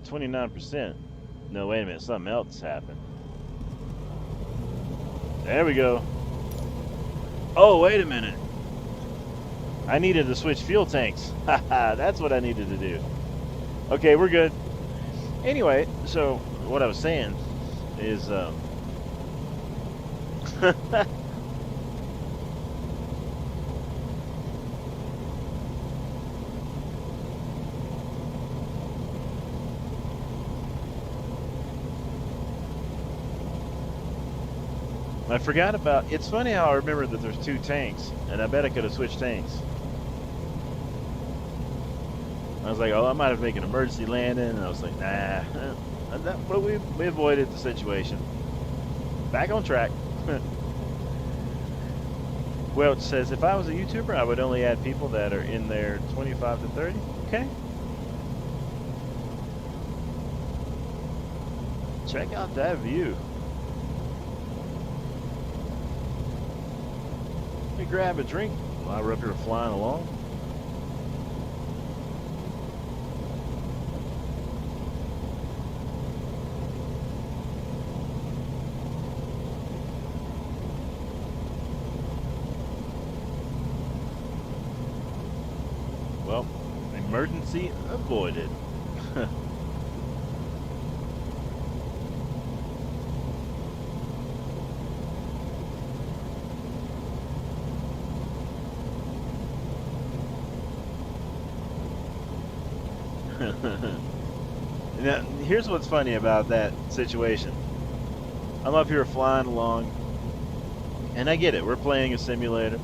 29%. No, wait a minute, something else happened. There we go. Oh, wait a minute. I needed to switch fuel tanks. Haha, that's what I needed to do. Okay, we're good. Anyway, so what I was saying is, I forgot about, it's funny how I remember that there's 2 tanks, and I bet I could have switched tanks. I was like, oh, I might have to make an emergency landing, and I was like, nah. But we avoided the situation. Back on track. Well, it says, if I was a YouTuber, I would only add people that are in there 25 to 30. Okay. Check out that view. Let me grab a drink while we're up here flying along. Well, emergency avoided. Now, here's what's funny about that situation. I'm up here flying along, and I get it. We're playing a simulator.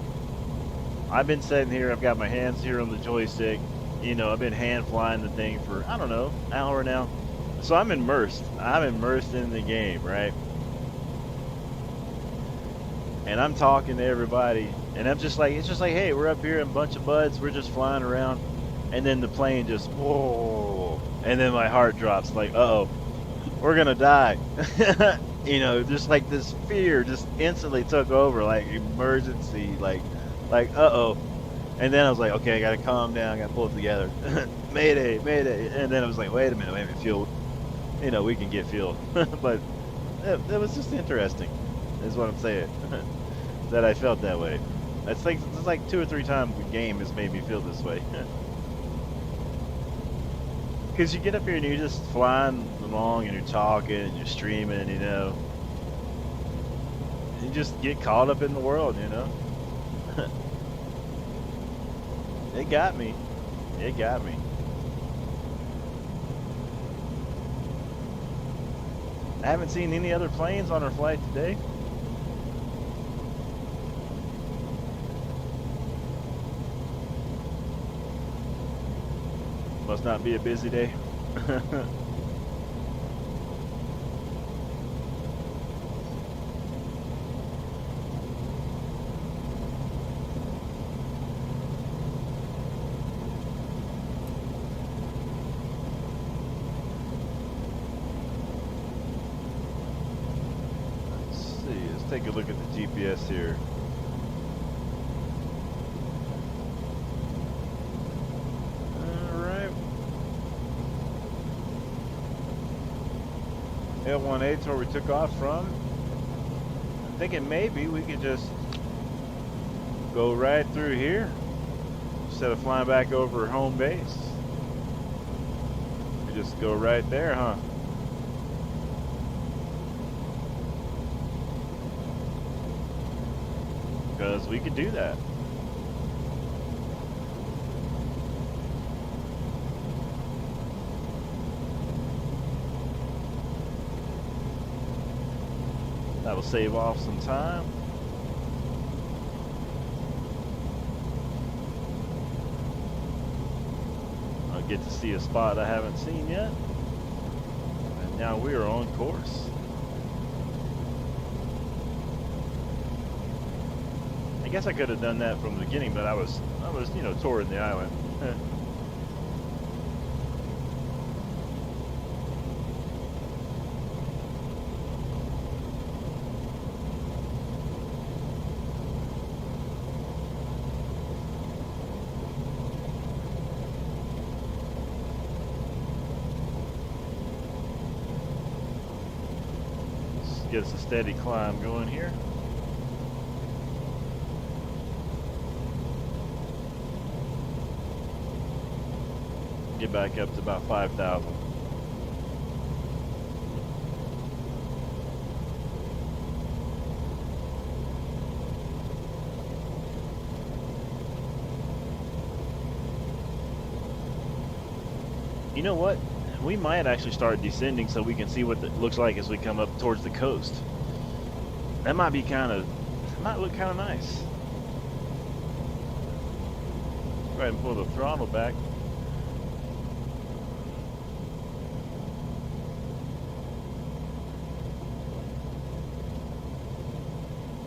I've been sitting here. I've got my hands here on the joystick. You know, I've been hand flying the thing for, I don't know, an hour now. So I'm immersed. I'm immersed in the game, right? And I'm talking to everybody, And I'm just like, it's just like, hey, we're up here, a bunch of buds, we're just flying around, and then the plane just, whoa, and then my heart drops, like, uh-oh, we're gonna die. You know, just like this fear just instantly took over, like emergency, like uh-oh. And then I was like, okay, I gotta calm down, I gotta pull it together. Mayday, mayday. And then I was like, wait a minute, fuel, you know, we can get fuel. But it was just interesting, is what I'm saying, that I felt that way. It's like 2 or 3 times the game has made me feel this way. Because you get up here and you're just flying along and you're talking and you're streaming, you know. You just get caught up in the world, you know. It got me. It got me. I haven't seen any other planes on our flight today. Must not be a busy day. Let's take a look at the GPS here. L18's where we took off from. I'm thinking maybe we could just go right through here instead of flying back over home base. We just go right there, huh? Because we could do that. That'll save off some time. I'll get to see a spot I haven't seen yet. And now we are on course. I guess I could have done that from the beginning, but I was, you know, touring the island. Get us a steady climb going here. Get back up to about 5,000. You know what? We might actually start descending so we can see what it looks like as we come up towards the coast. That might be might look kind of nice. Go ahead and pull the throttle back.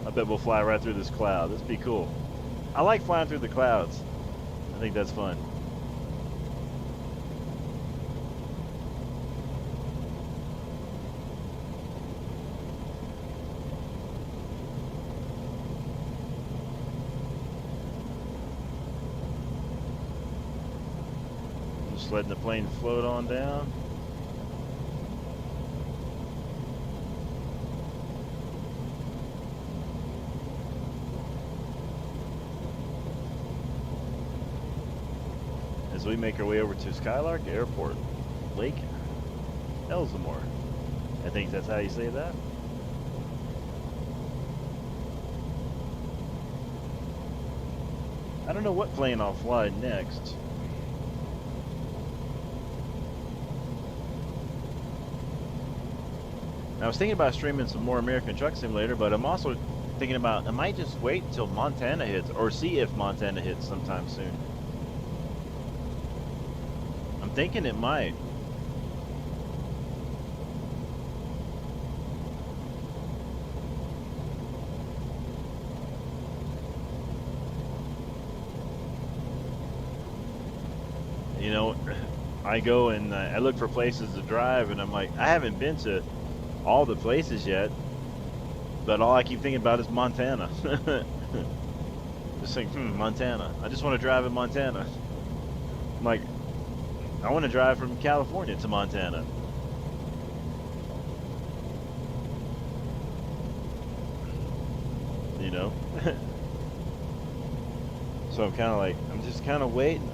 I bet we'll fly right through this cloud. This would be cool. I like flying through the clouds. I think that's fun. Just letting the plane float on down. As we make our way over to Skylark Airport, Lake Elsinore. I think that's how you say that. I don't know what plane I'll fly next. I was thinking about streaming some more American Truck Simulator, but I'm also thinking about, I might just wait until Montana hits, or see if Montana hits sometime soon. I'm thinking it might. I go and I look for places to drive, and I'm like, I haven't been to all the places yet, but all I keep thinking about is Montana. Just think, Montana. I just want to drive in Montana. I'm like, I want to drive from California to Montana. You know? So I'm kind of like, I'm just kind of waiting.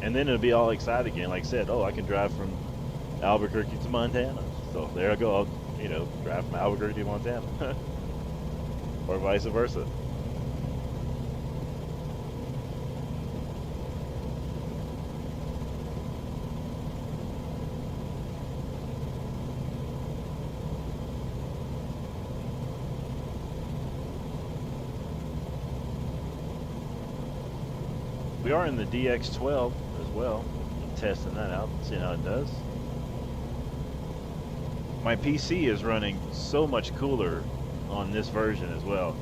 And then it'll be all excited again. Like I said, oh, I can drive from Albuquerque to Montana. So there I go. I'll, drive from Albuquerque to Montana. Or vice versa. We are in the DX12 as well. Testing that out, see how it does. My PC is running so much cooler on this version as well.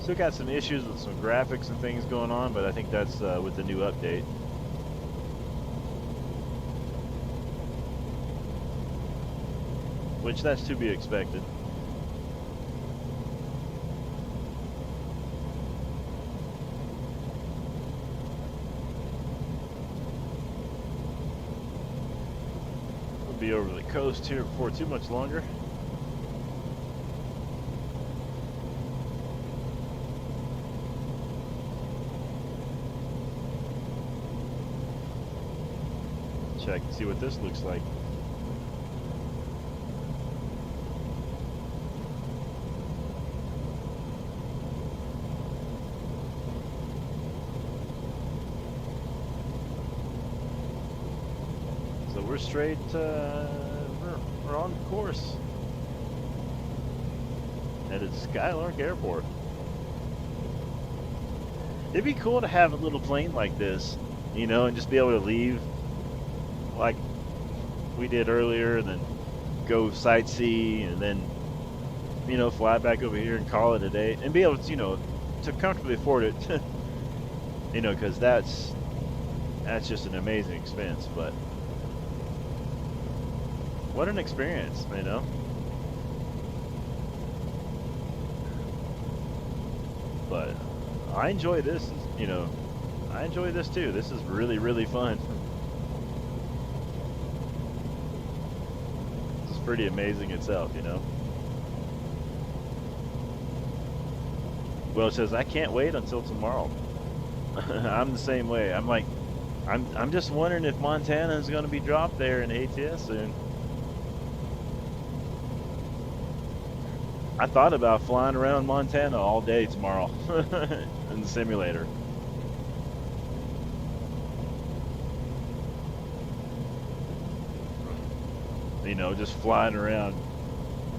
Still got some issues with some graphics and things going on, but I think that's with the new update. Which that's to be expected. We'll be over the coast here before too much longer. Check and see what this looks like. So we're straight, we're on course. Headed to Skylark Airport. It'd be cool to have a little plane like this, and just be able to leave like we did earlier, and then go sightsee, and then fly back over here and call it a day, and be able to to comfortably afford it. Because that's just an amazing expense. But what an experience, But I enjoy this, I enjoy this too. This is really, really fun. Pretty amazing itself, Well, it says I can't wait until tomorrow. I'm the same way. I'm like, I'm just wondering if Montana is going to be dropped there in ATS soon. I thought about flying around Montana all day tomorrow in the simulator. Just flying around,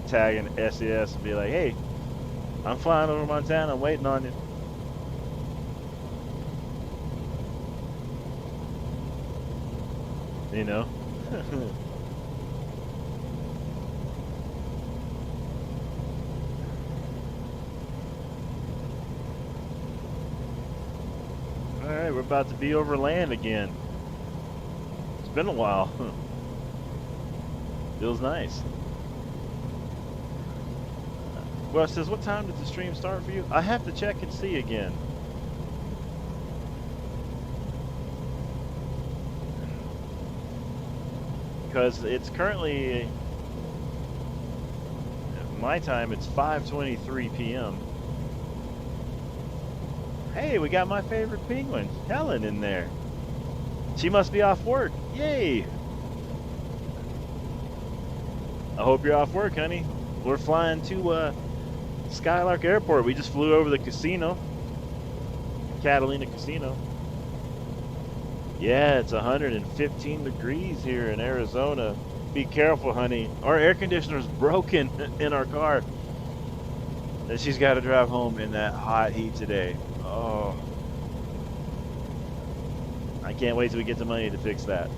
tagging SES and be like, hey, I'm flying over Montana, I'm waiting on you. Alright, we're about to be over land again. It's been a while. Feels nice. Well, it says, what time did the stream start for you? I have to check and see again. Because it's currently, my time, it's 5:23 p.m. Hey, we got my favorite penguin, Helen, in there. She must be off work. Yay! I hope you're off work, honey. We're flying to Skylark Airport. We just flew over the casino, Catalina Casino. Yeah, it's 115 degrees here in Arizona. Be careful, honey. Our air conditioner's broken in our car, and she's got to drive home in that hot heat today. Oh, I can't wait till we get the money to fix that.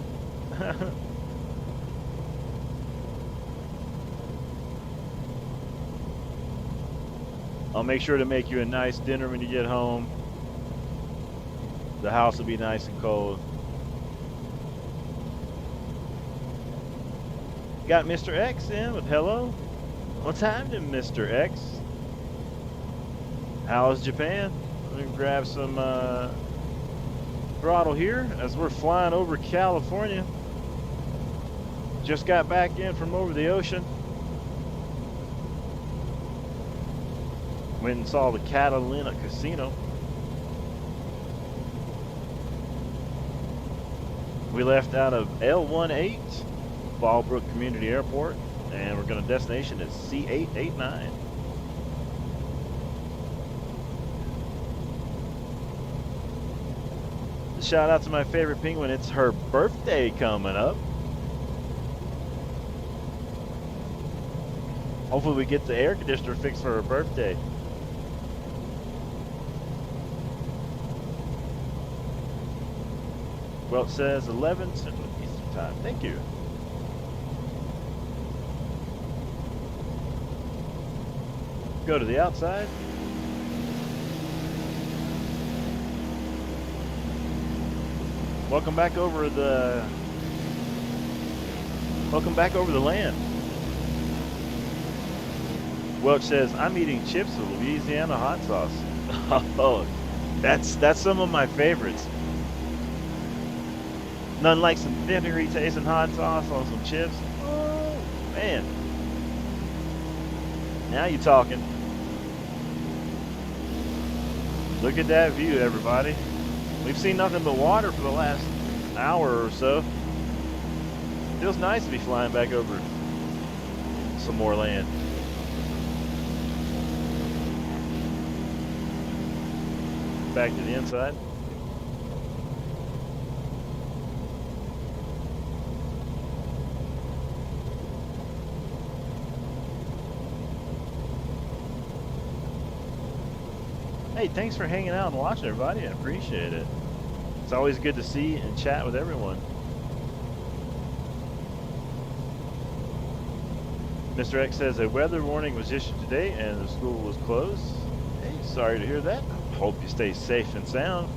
I'll make sure to make you a nice dinner when you get home. The house will be nice and cold. Got Mr. X in with hello. What time did Mr. X? How's Japan? Let me grab some throttle here as we're flying over California. Just got back in from over the ocean. Went and saw the Catalina Casino. We left out of L18 Fallbrook Community Airport, and we're going to destination is C889. Shout out to my favorite penguin. It's her birthday coming up. Hopefully we get the air conditioner fixed for her birthday. Well, it says 11 Central Eastern Time. Thank you. Go to the outside. Welcome back over the land. Welch says, I'm eating chips with Louisiana hot sauce. Oh, that's some of my favorites. None like some vinegary tasting hot sauce on some chips. Oh, man. Now you're talking. Look at that view, everybody. We've seen nothing but water for the last hour or so. Feels nice to be flying back over some more land. Back to the inside. Hey, thanks for hanging out and watching, everybody. I appreciate it. It's always good to see and chat with everyone. Mr. X says a weather warning was issued today and the school was closed. Hey, sorry to hear that. Hope you stay safe and sound.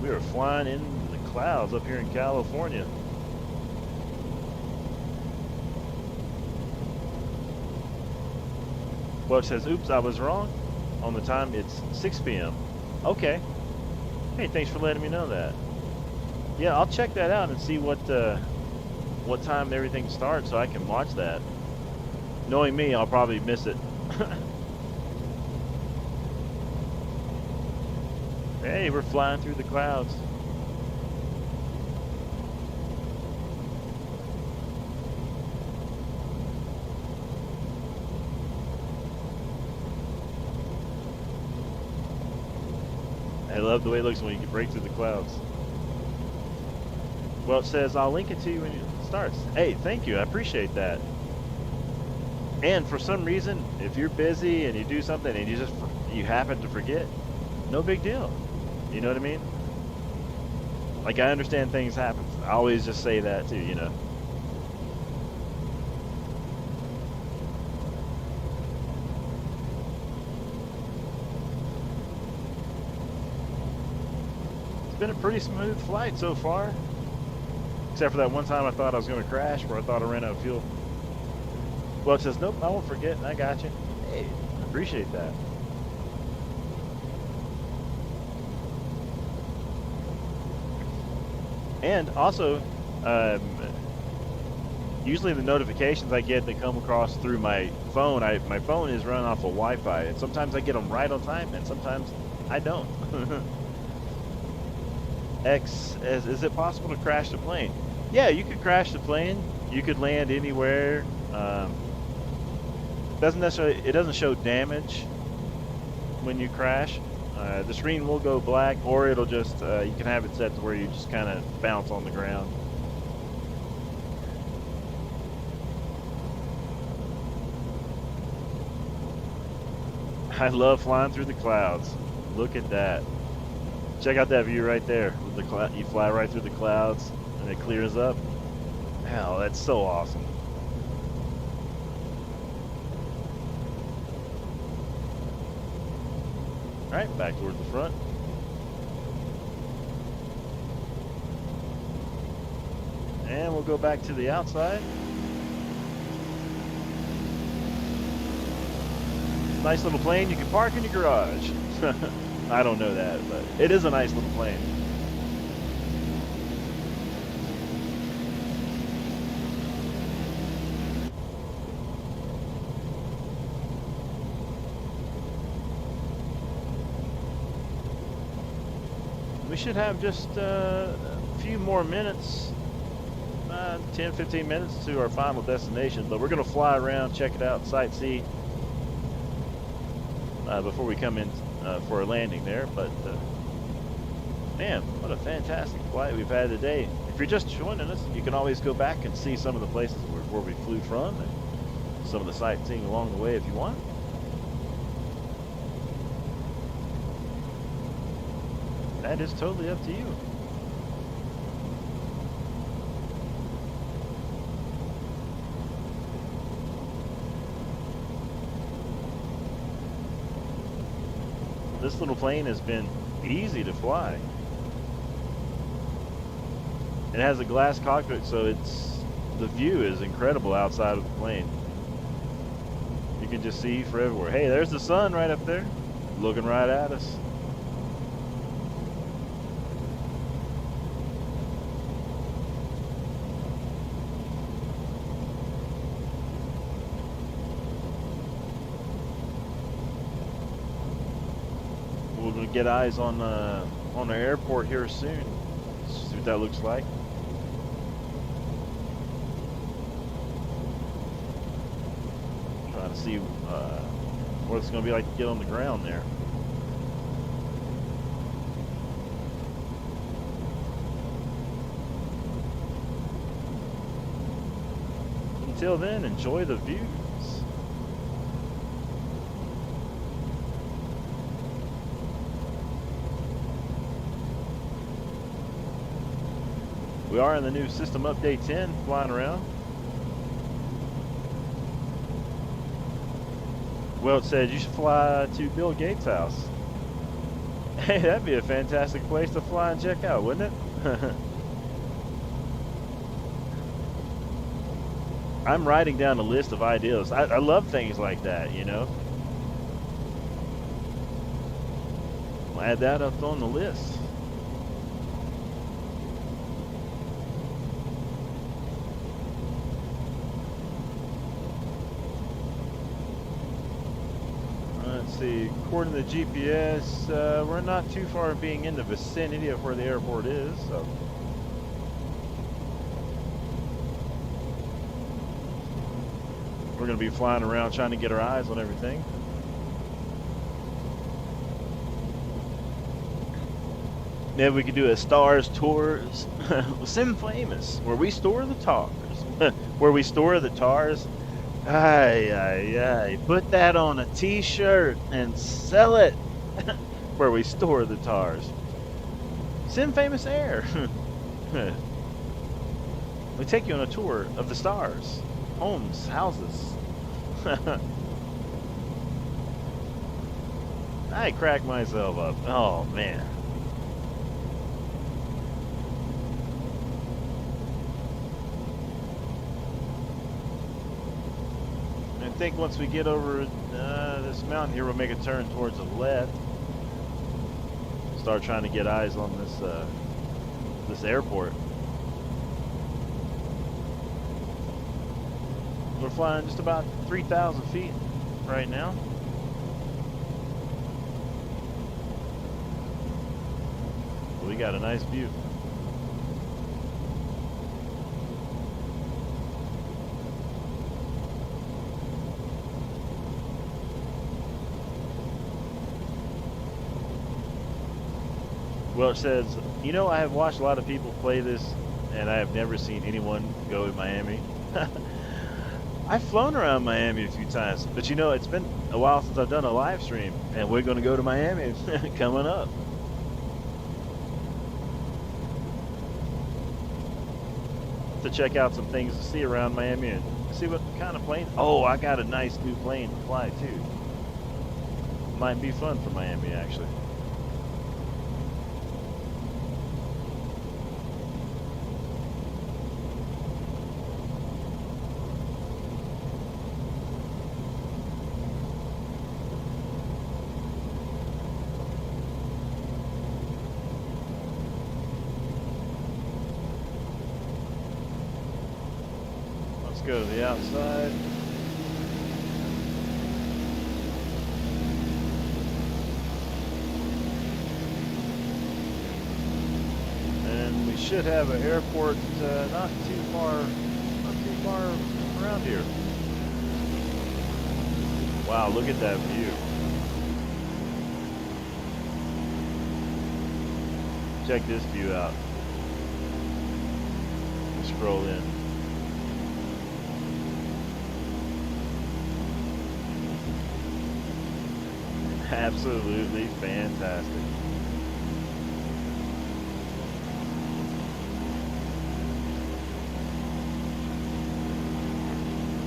We are flying into the clouds up here in California. Well, it says, oops, I was wrong. On the time, it's 6 p.m. Okay. Hey, thanks for letting me know that. Yeah, I'll check that out and see what time everything starts so I can watch that. Knowing me, I'll probably miss it. Hey, we're flying through the clouds. I love the way it looks when you can break through the clouds. Well, it says, I'll link it to you when it starts. Hey, thank you. I appreciate that. And for some reason, if you're busy and you do something and you happen to forget, no big deal. You know what I mean? Like, I understand things happen. I always just say that too, you know. It's been a pretty smooth flight so far. Except for that one time I thought I was going to crash where I thought I ran out of fuel. Well, it says, nope, I won't forget. I got you. Hey, I appreciate that. And also, usually the notifications I get that come across through my phone, my phone is run off of Wi-Fi, and sometimes I get them right on time, and sometimes I don't. X, is it possible to crash the plane? Yeah, you could crash the plane. You could land anywhere. It doesn't show damage when you crash. The screen will go black, or it'll just, you can have it set to where you just kind of bounce on the ground. I love flying through the clouds. Look at that. Check out that view right there. With the cloud, you fly right through the clouds, and it clears up. Wow, that's so awesome. All right, back towards the front. And we'll go back to the outside. Nice little plane you can park in your garage. I don't know that, but it is a nice little plane. We should have just a few more minutes, 10, 15 minutes to our final destination, but we're going to fly around, check it out, sightsee before we come in for a landing there. But man, what a fantastic flight we've had today. If you're just joining us, you can always go back and see some of the places where we flew from and some of the sightseeing along the way if you want. That is totally up to you. This little plane has been easy to fly. It has a glass cockpit, so the view is incredible outside of the plane. You can just see for everywhere. Hey, there's the sun right up there, looking right at us. We're going to get eyes on our airport here soon. See what that looks like. Trying to see what it's going to be like to get on the ground there. Until then, enjoy the views. We are in the new System Update 10 flying around. Well, it said you should fly to Bill Gates' house. Hey, that'd be a fantastic place to fly and check out, wouldn't it? I'm writing down a list of ideas. I love things like that, you know. I'll add that up on the list. Let's see, according to the GPS, we're not too far from being in the vicinity of where the airport is, so. We're going to be flying around trying to get our eyes on everything. Maybe we could do a Stars Tours Sim Famous, where we store the TARs. Where we store the TARs. Aye, aye, aye. Put that on a t-shirt and sell it. Where we store the TARs. Sim Famous Air. We take you on a tour of the stars. Homes, houses. I cracked myself up. Oh, man. I think once we get over this mountain here, we'll make a turn towards the left. Start trying to get eyes on this airport. We're flying just about 3,000 feet right now. We got a nice view. Well, it says, you know, I have watched a lot of people play this, and I have never seen anyone go to Miami. I've flown around Miami a few times, but you know, it's been a while since I've done a live stream, and we're going to go to Miami coming up. to check out some things to see around Miami and see what kind of plane. Oh, I got a nice new plane to fly too. Might be fun for Miami actually. Go to the outside. And we should have an airport not too far around here. Wow, look at that view. Check this view out. Scroll in. Absolutely fantastic.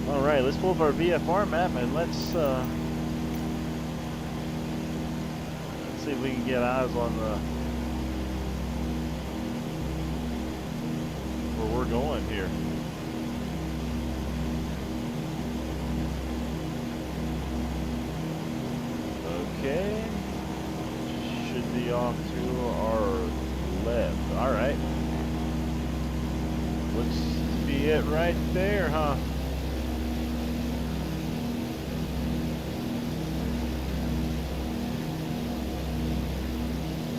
All right, let's pull up our VFR map and let's see if we can get eyes on where we're going here. Okay, should be off to our left. All right, looks to be it right there, huh?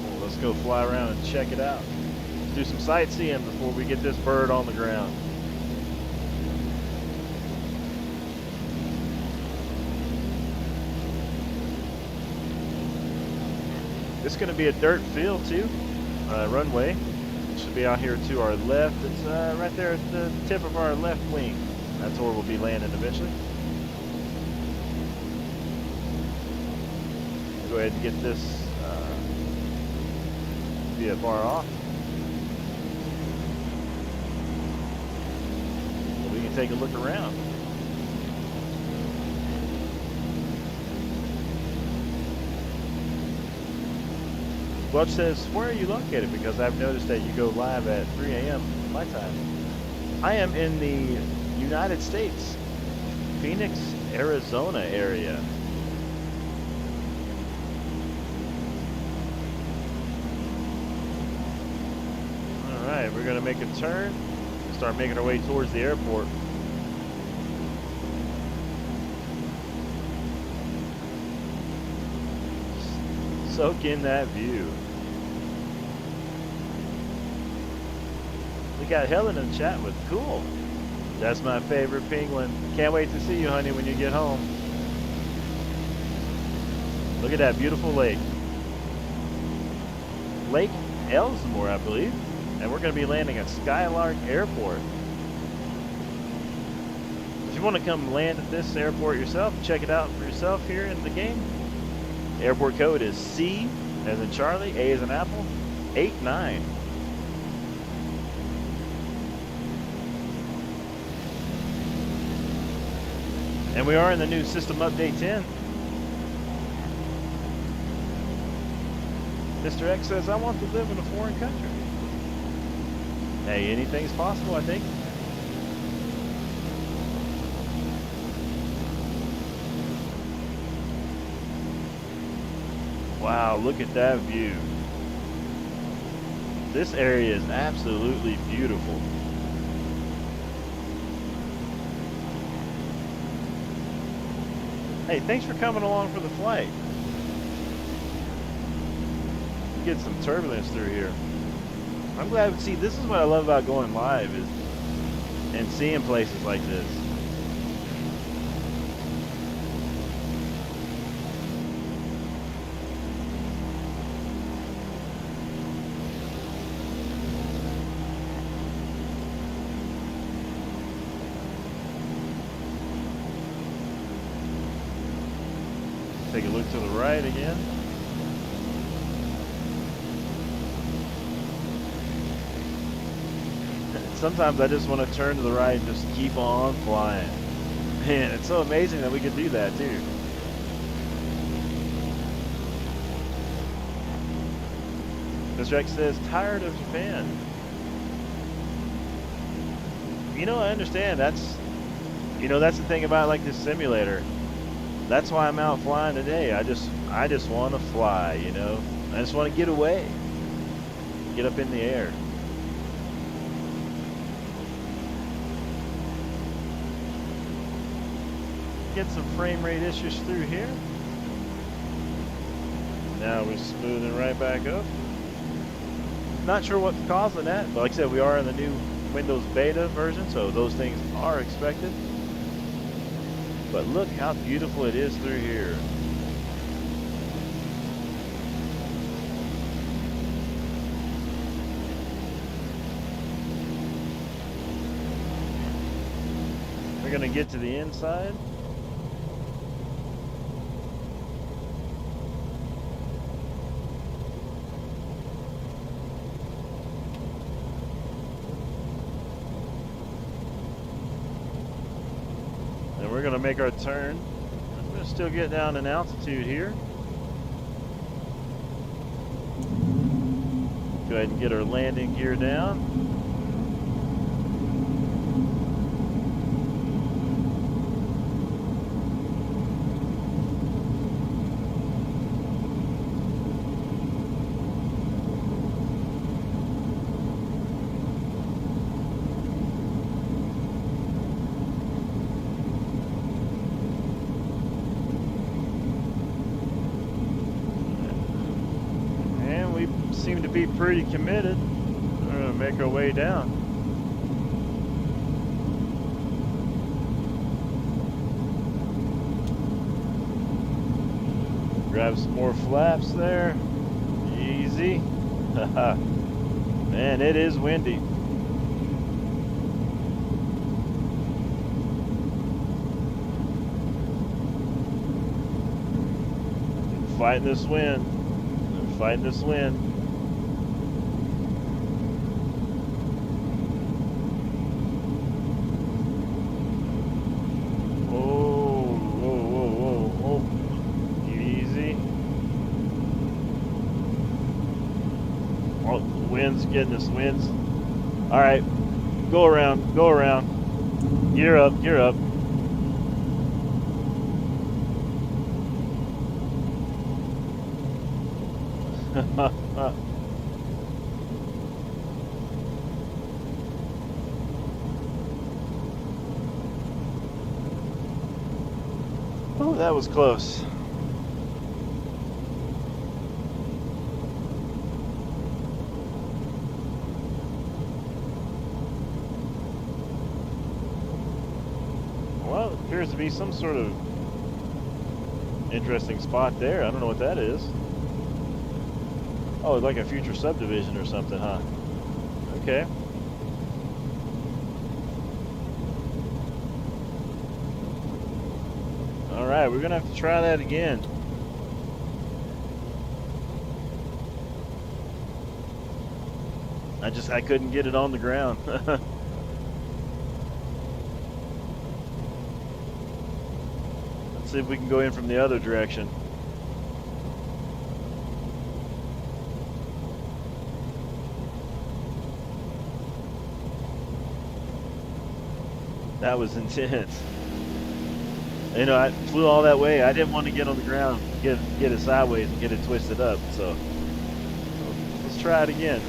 Well, let's go fly around and check it out. Do some sightseeing before we get this bird on the ground. It's going to be a dirt field too, runway. It should be out here to our left. It's right there at the tip of our left wing. That's where we'll be landing eventually. Go ahead and get this VFR off. So we can take a look around. Welch says, where are you located? Because I've noticed that you go live at 3 a.m. my time. I am in the United States, Phoenix, Arizona area. All right, we're going to make a turn, start making our way towards the airport. Soak in that view. We got Helen in the chat with cool. That's my favorite penguin. Can't wait to see you, honey, when you get home. Look at that beautiful lake. Lake Elsmore, I believe. And we're going to be landing at Skylark Airport. If you want to come land at this airport yourself, check it out for yourself here in the game. Airport code is C as in Charlie, A as in Apple, 89. And we are in the new System Update 10. Mr. X says, I want to live in a foreign country. Hey, anything's possible, I think. Wow, look at that view. This area is absolutely beautiful. Hey, thanks for coming along for the flight. Get some turbulence through here. I'm glad. See, this is what I love about going live is and seeing places like this. Take a look to the right again. sometimes I just want to turn to the right and just keep on flying. Man, it's so amazing that we could do that too. Mr. X says, tired of Japan. You know, I understand. That's the thing about like this simulator. That's why I'm out flying today. I just want to fly, you know. I just want to get away. Get up in the air. Get some frame rate issues through here. Now we're smoothing right back up. Not sure what's causing that, but like I said, we are in the new Windows beta version, so those things are expected. But look how beautiful it is through here. We're gonna get to the inside. We're going to make our turn. I'm going to still get down in altitude here. Go ahead and get our landing gear down. Seem to be pretty committed. We're going to make our way down. Grab some more flaps there. Easy. Man, it is windy. Fighting this wind. Fighting this wind. Getting us winds. All right, go around, go around. Gear up, gear up. Oh, that was close. Well, it appears to be some sort of interesting spot there. I don't know what that is. Oh, like a future subdivision or something, huh? Okay. All right, we're gonna have to try that again. I couldn't get it on the ground. See if we can go in from the other direction. That was intense. You know, I flew all that way. I didn't want to get on the ground, get it sideways and get it twisted up. So let's try it again.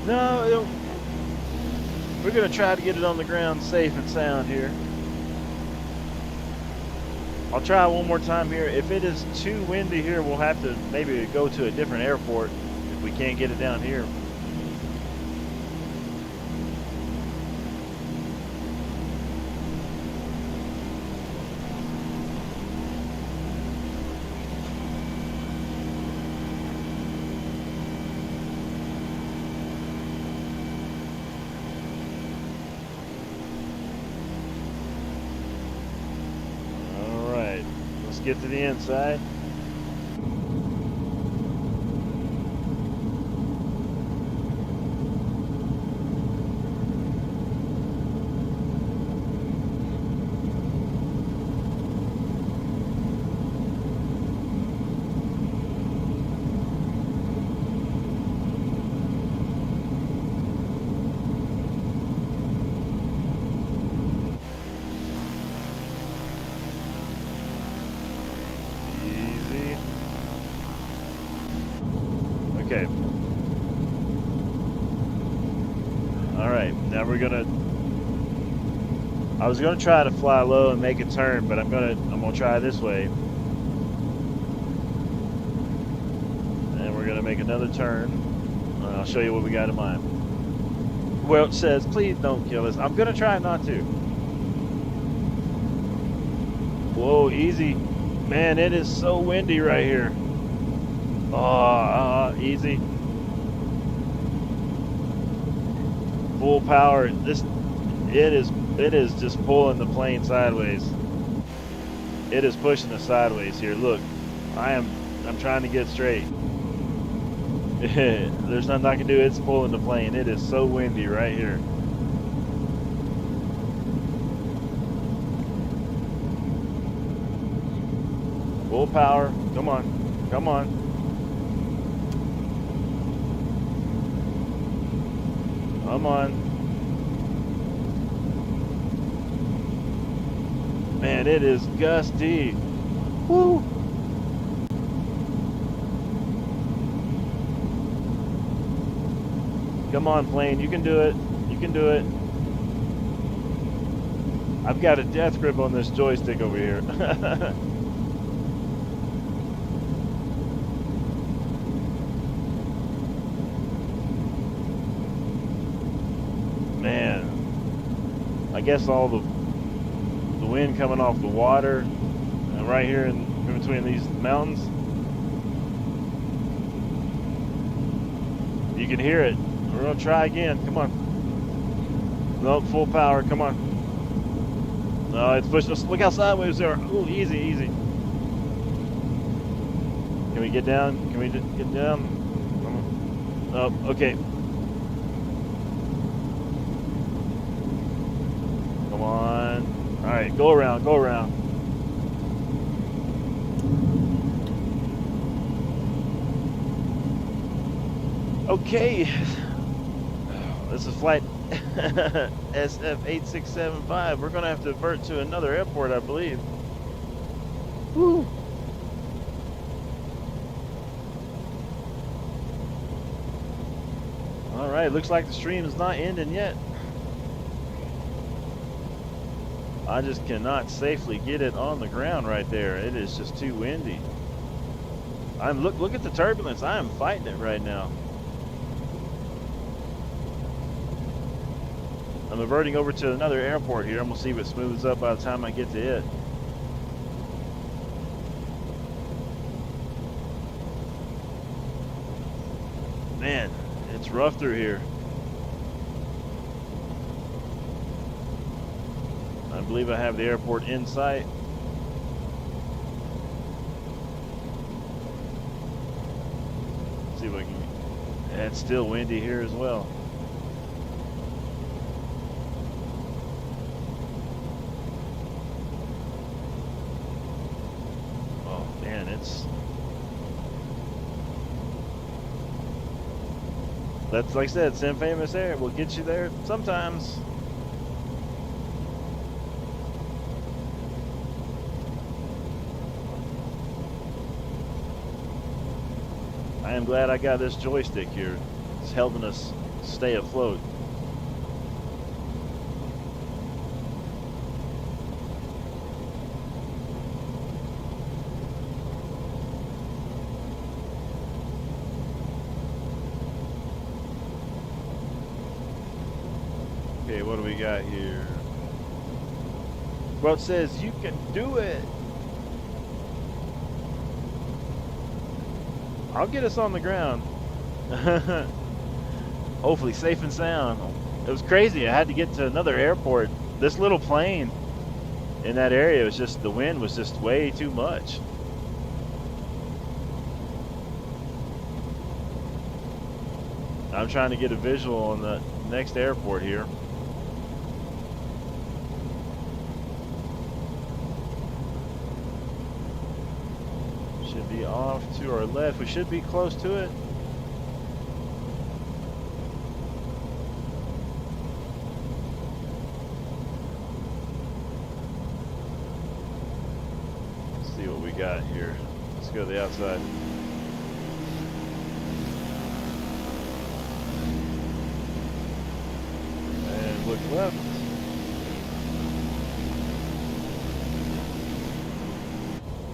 No, we're going to try to get it on the ground safe and sound here. I'll try one more time here. If it is too windy here, we'll have to maybe go to a different airport if we can't get it down here. get to the inside. Okay. All right, now we're gonna. I was gonna try to fly low and make a turn, but I'm gonna try this way, and we're gonna make another turn. I'll show you what we got in mind. Well, it says, please don't kill us. I'm gonna try not to. Whoa, easy, man! It is so windy right here. Oh, easy. Full power. It is just pulling the plane sideways. It is pushing us sideways here. Look, I'm trying to get straight. There's nothing I can do. It's pulling the plane. It is so windy right here. Full power. Come on. Come on. Come on. Man, it is gusty. Woo! Come on, plane. You can do it. You can do it. I've got a death grip on this joystick over here. Man, I guess all the wind coming off the water right here in between these mountains, you can hear it. We're gonna try again. Come on. Nope, full power. Come on. No, it's pushing us. Look how sideways they are. Ooh, easy, easy. Can we get down? Can we get down? Oh, okay. Come on. All right, go around, go around. Okay. This is flight SF8675. We're going to have to divert to another airport, I believe. Woo. All right, looks like the stream is not ending yet. I just cannot safely get it on the ground right there. It is just too windy. Look at the turbulence. I am fighting it right now. I'm averting over to another airport here. I'm gonna see if it smooths up by the time I get to it. Man, it's rough through here. I believe I have the airport in sight. Let's see if I can. It's still windy here as well. Oh man, that's like I said, it's infamous air. We'll get you there sometimes. I am glad I got this joystick here. It's helping us stay afloat. Okay, what do we got here? Well, it says you can do it. I'll get us on the ground. Hopefully safe and sound. It was crazy. I had to get to another airport. This little plane in that area, it was just, the wind was just way too much. I'm trying to get a visual on the next airport here. Should be off to our left. We should be close to it. Let's see what we got here. Let's go to the outside. And look left.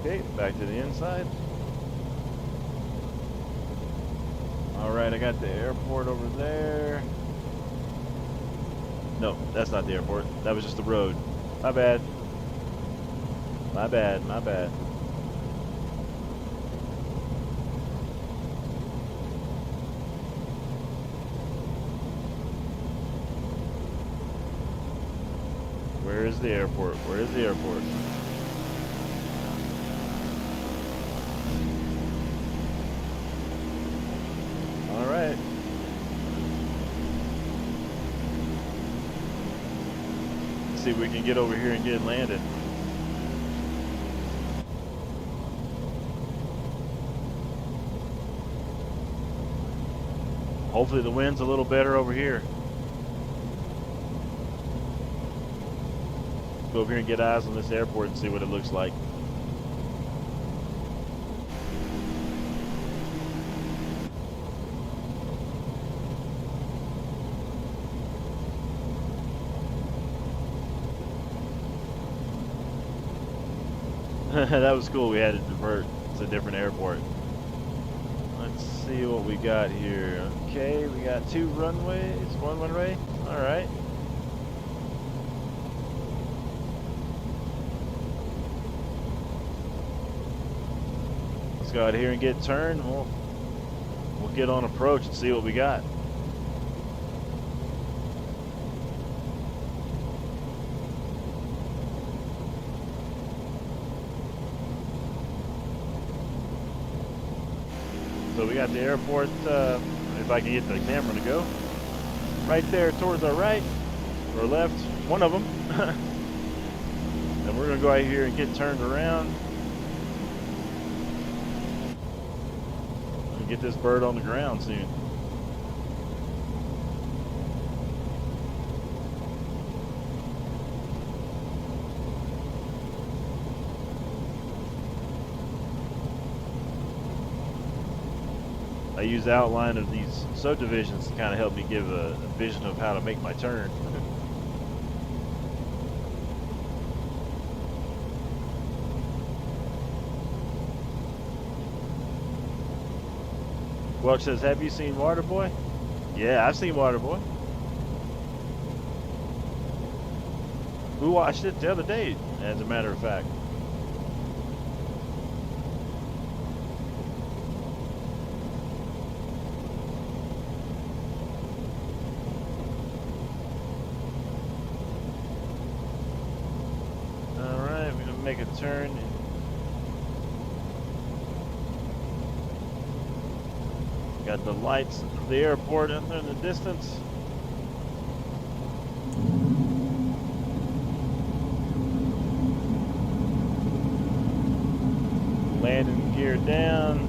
Okay, back to the inside. Alright, I got the airport over there. No, that's not the airport. That was just the road. My bad. My bad, my bad. Where is the airport? Where is the airport? Alright. Let's see if we can get over here and get landed. Hopefully the wind's a little better over here. Go over here and get eyes on this airport and see what it looks like. That was cool. We had to divert to a different airport. Let's see what we got here. Okay, we got 2 runways, 1 runway. All right. Let's go out here and get turned. We'll get on approach and see what we got. So we got the airport, if I can get the camera to go, right there towards our right, or left, one of them. And we're gonna go out here and get turned around. And get this bird on the ground soon. I use the outline of these subdivisions to kind of help me give a vision of how to make my turn. Welch says, have you seen Waterboy? Yeah, I've seen Waterboy. We watched it the other day, as a matter of fact. Make a turn. Got the lights of the airport in the distance. Landing gear down.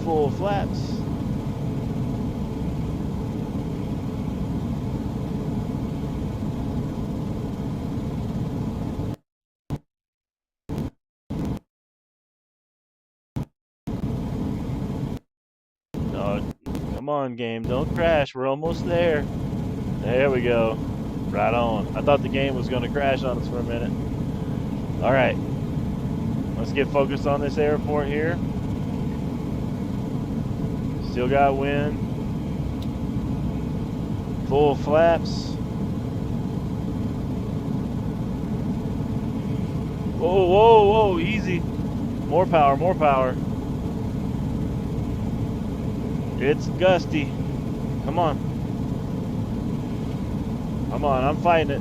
Full flaps. Come on, game, don't crash. We're almost there. There we go. Right on. I thought the game was going to crash on us for a minute. All right. Let's get focused on this airport here. Still got wind. Full flaps. Whoa, whoa, whoa. Easy. More power, more power. It's gusty. Come on. Come on, I'm fighting it.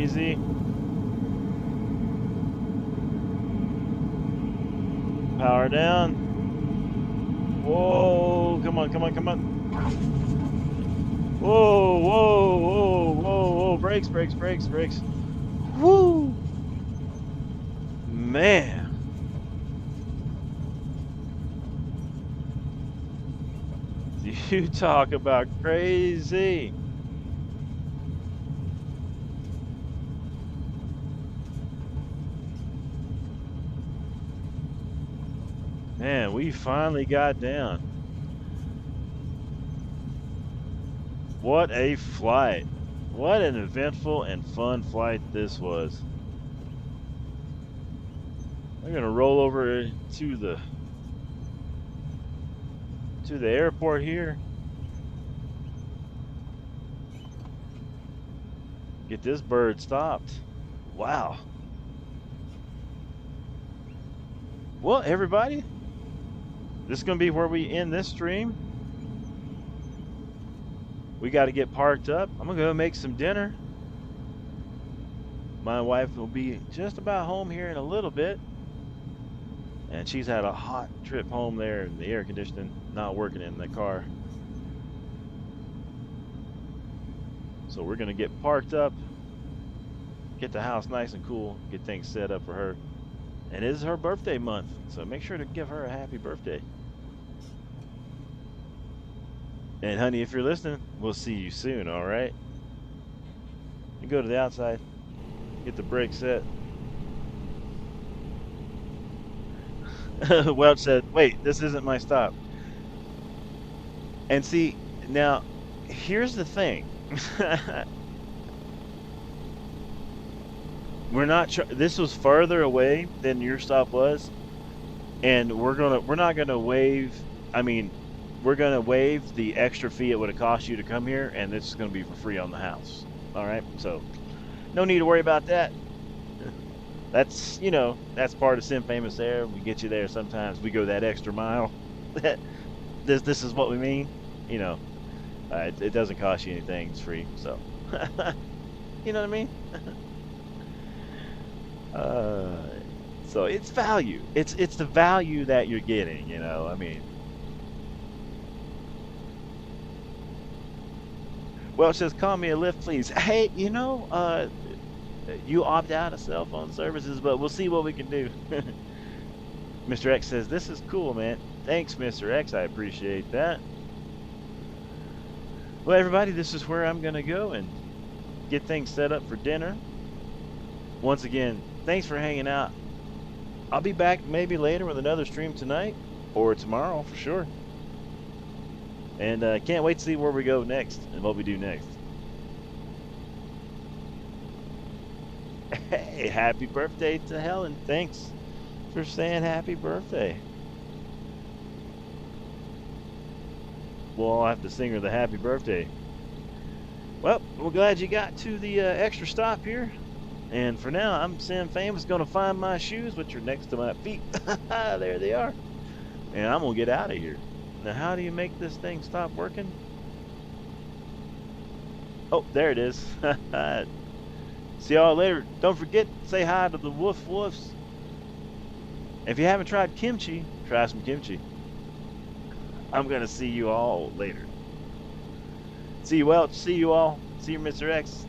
Easy. Power down. Whoa, come on, come on, come on. Whoa, whoa, whoa, whoa, whoa. Brakes, brakes, brakes, brakes. Woo! Man. You talk about crazy. Man, we finally got down. What a flight. What an eventful and fun flight this was. We're gonna roll over to the airport here. Get this bird stopped. Wow. Well, everybody, this is gonna be where we end this stream. We got to get parked up. I'm gonna go make some dinner. My wife will be just about home here in a little bit. And she's had a hot trip home there, and the air conditioning not working in the car. So we're gonna get parked up, get the house nice and cool, get things set up for her. And it is her birthday month, so make sure to give her a happy birthday. And honey, if you're listening, we'll see you soon, all right? You go to the outside, get the brake set. Welch said, wait, this isn't my stop. And see, now, here's the thing. We're not, this was further away than your stop was. And we're not gonna waive, I mean, we're gonna waive the extra fee it would have cost you to come here, and this is gonna be for free on the house. All right, so no need to worry about that. That's, you know, that's part of Sim Famous there. We get you there sometimes. We go that extra mile. This is what we mean. You know, it doesn't cost you anything. It's free. So, you know what I mean? So it's value. It's the value that you're getting. You know, I mean. Well, it says, call me a lift, please. Hey, you know, you opt out of cell phone services, but we'll see what we can do. Mr. X says, this is cool, man. Thanks, Mr. X. I appreciate that. Well, everybody, this is where I'm going to go and get things set up for dinner. Once again, thanks for hanging out. I'll be back maybe later with another stream tonight or tomorrow for sure. And can't wait to see where we go next and what we do next. Hey, happy birthday to Helen. Thanks for saying happy birthday. Well, I'll have to sing her the happy birthday. Well, we're glad you got to the extra stop here. And for now, I'm Sim Famous, going to find my shoes, which are next to my feet. There they are. And I'm going to get out of here. Now, how do you make this thing stop working? Oh, there it is. See y'all later. Don't forget, say hi to the woof woofs. If you haven't tried kimchi, try some kimchi. I'm going to see you all later. See you, Welch. See you all. See you, Mr. X.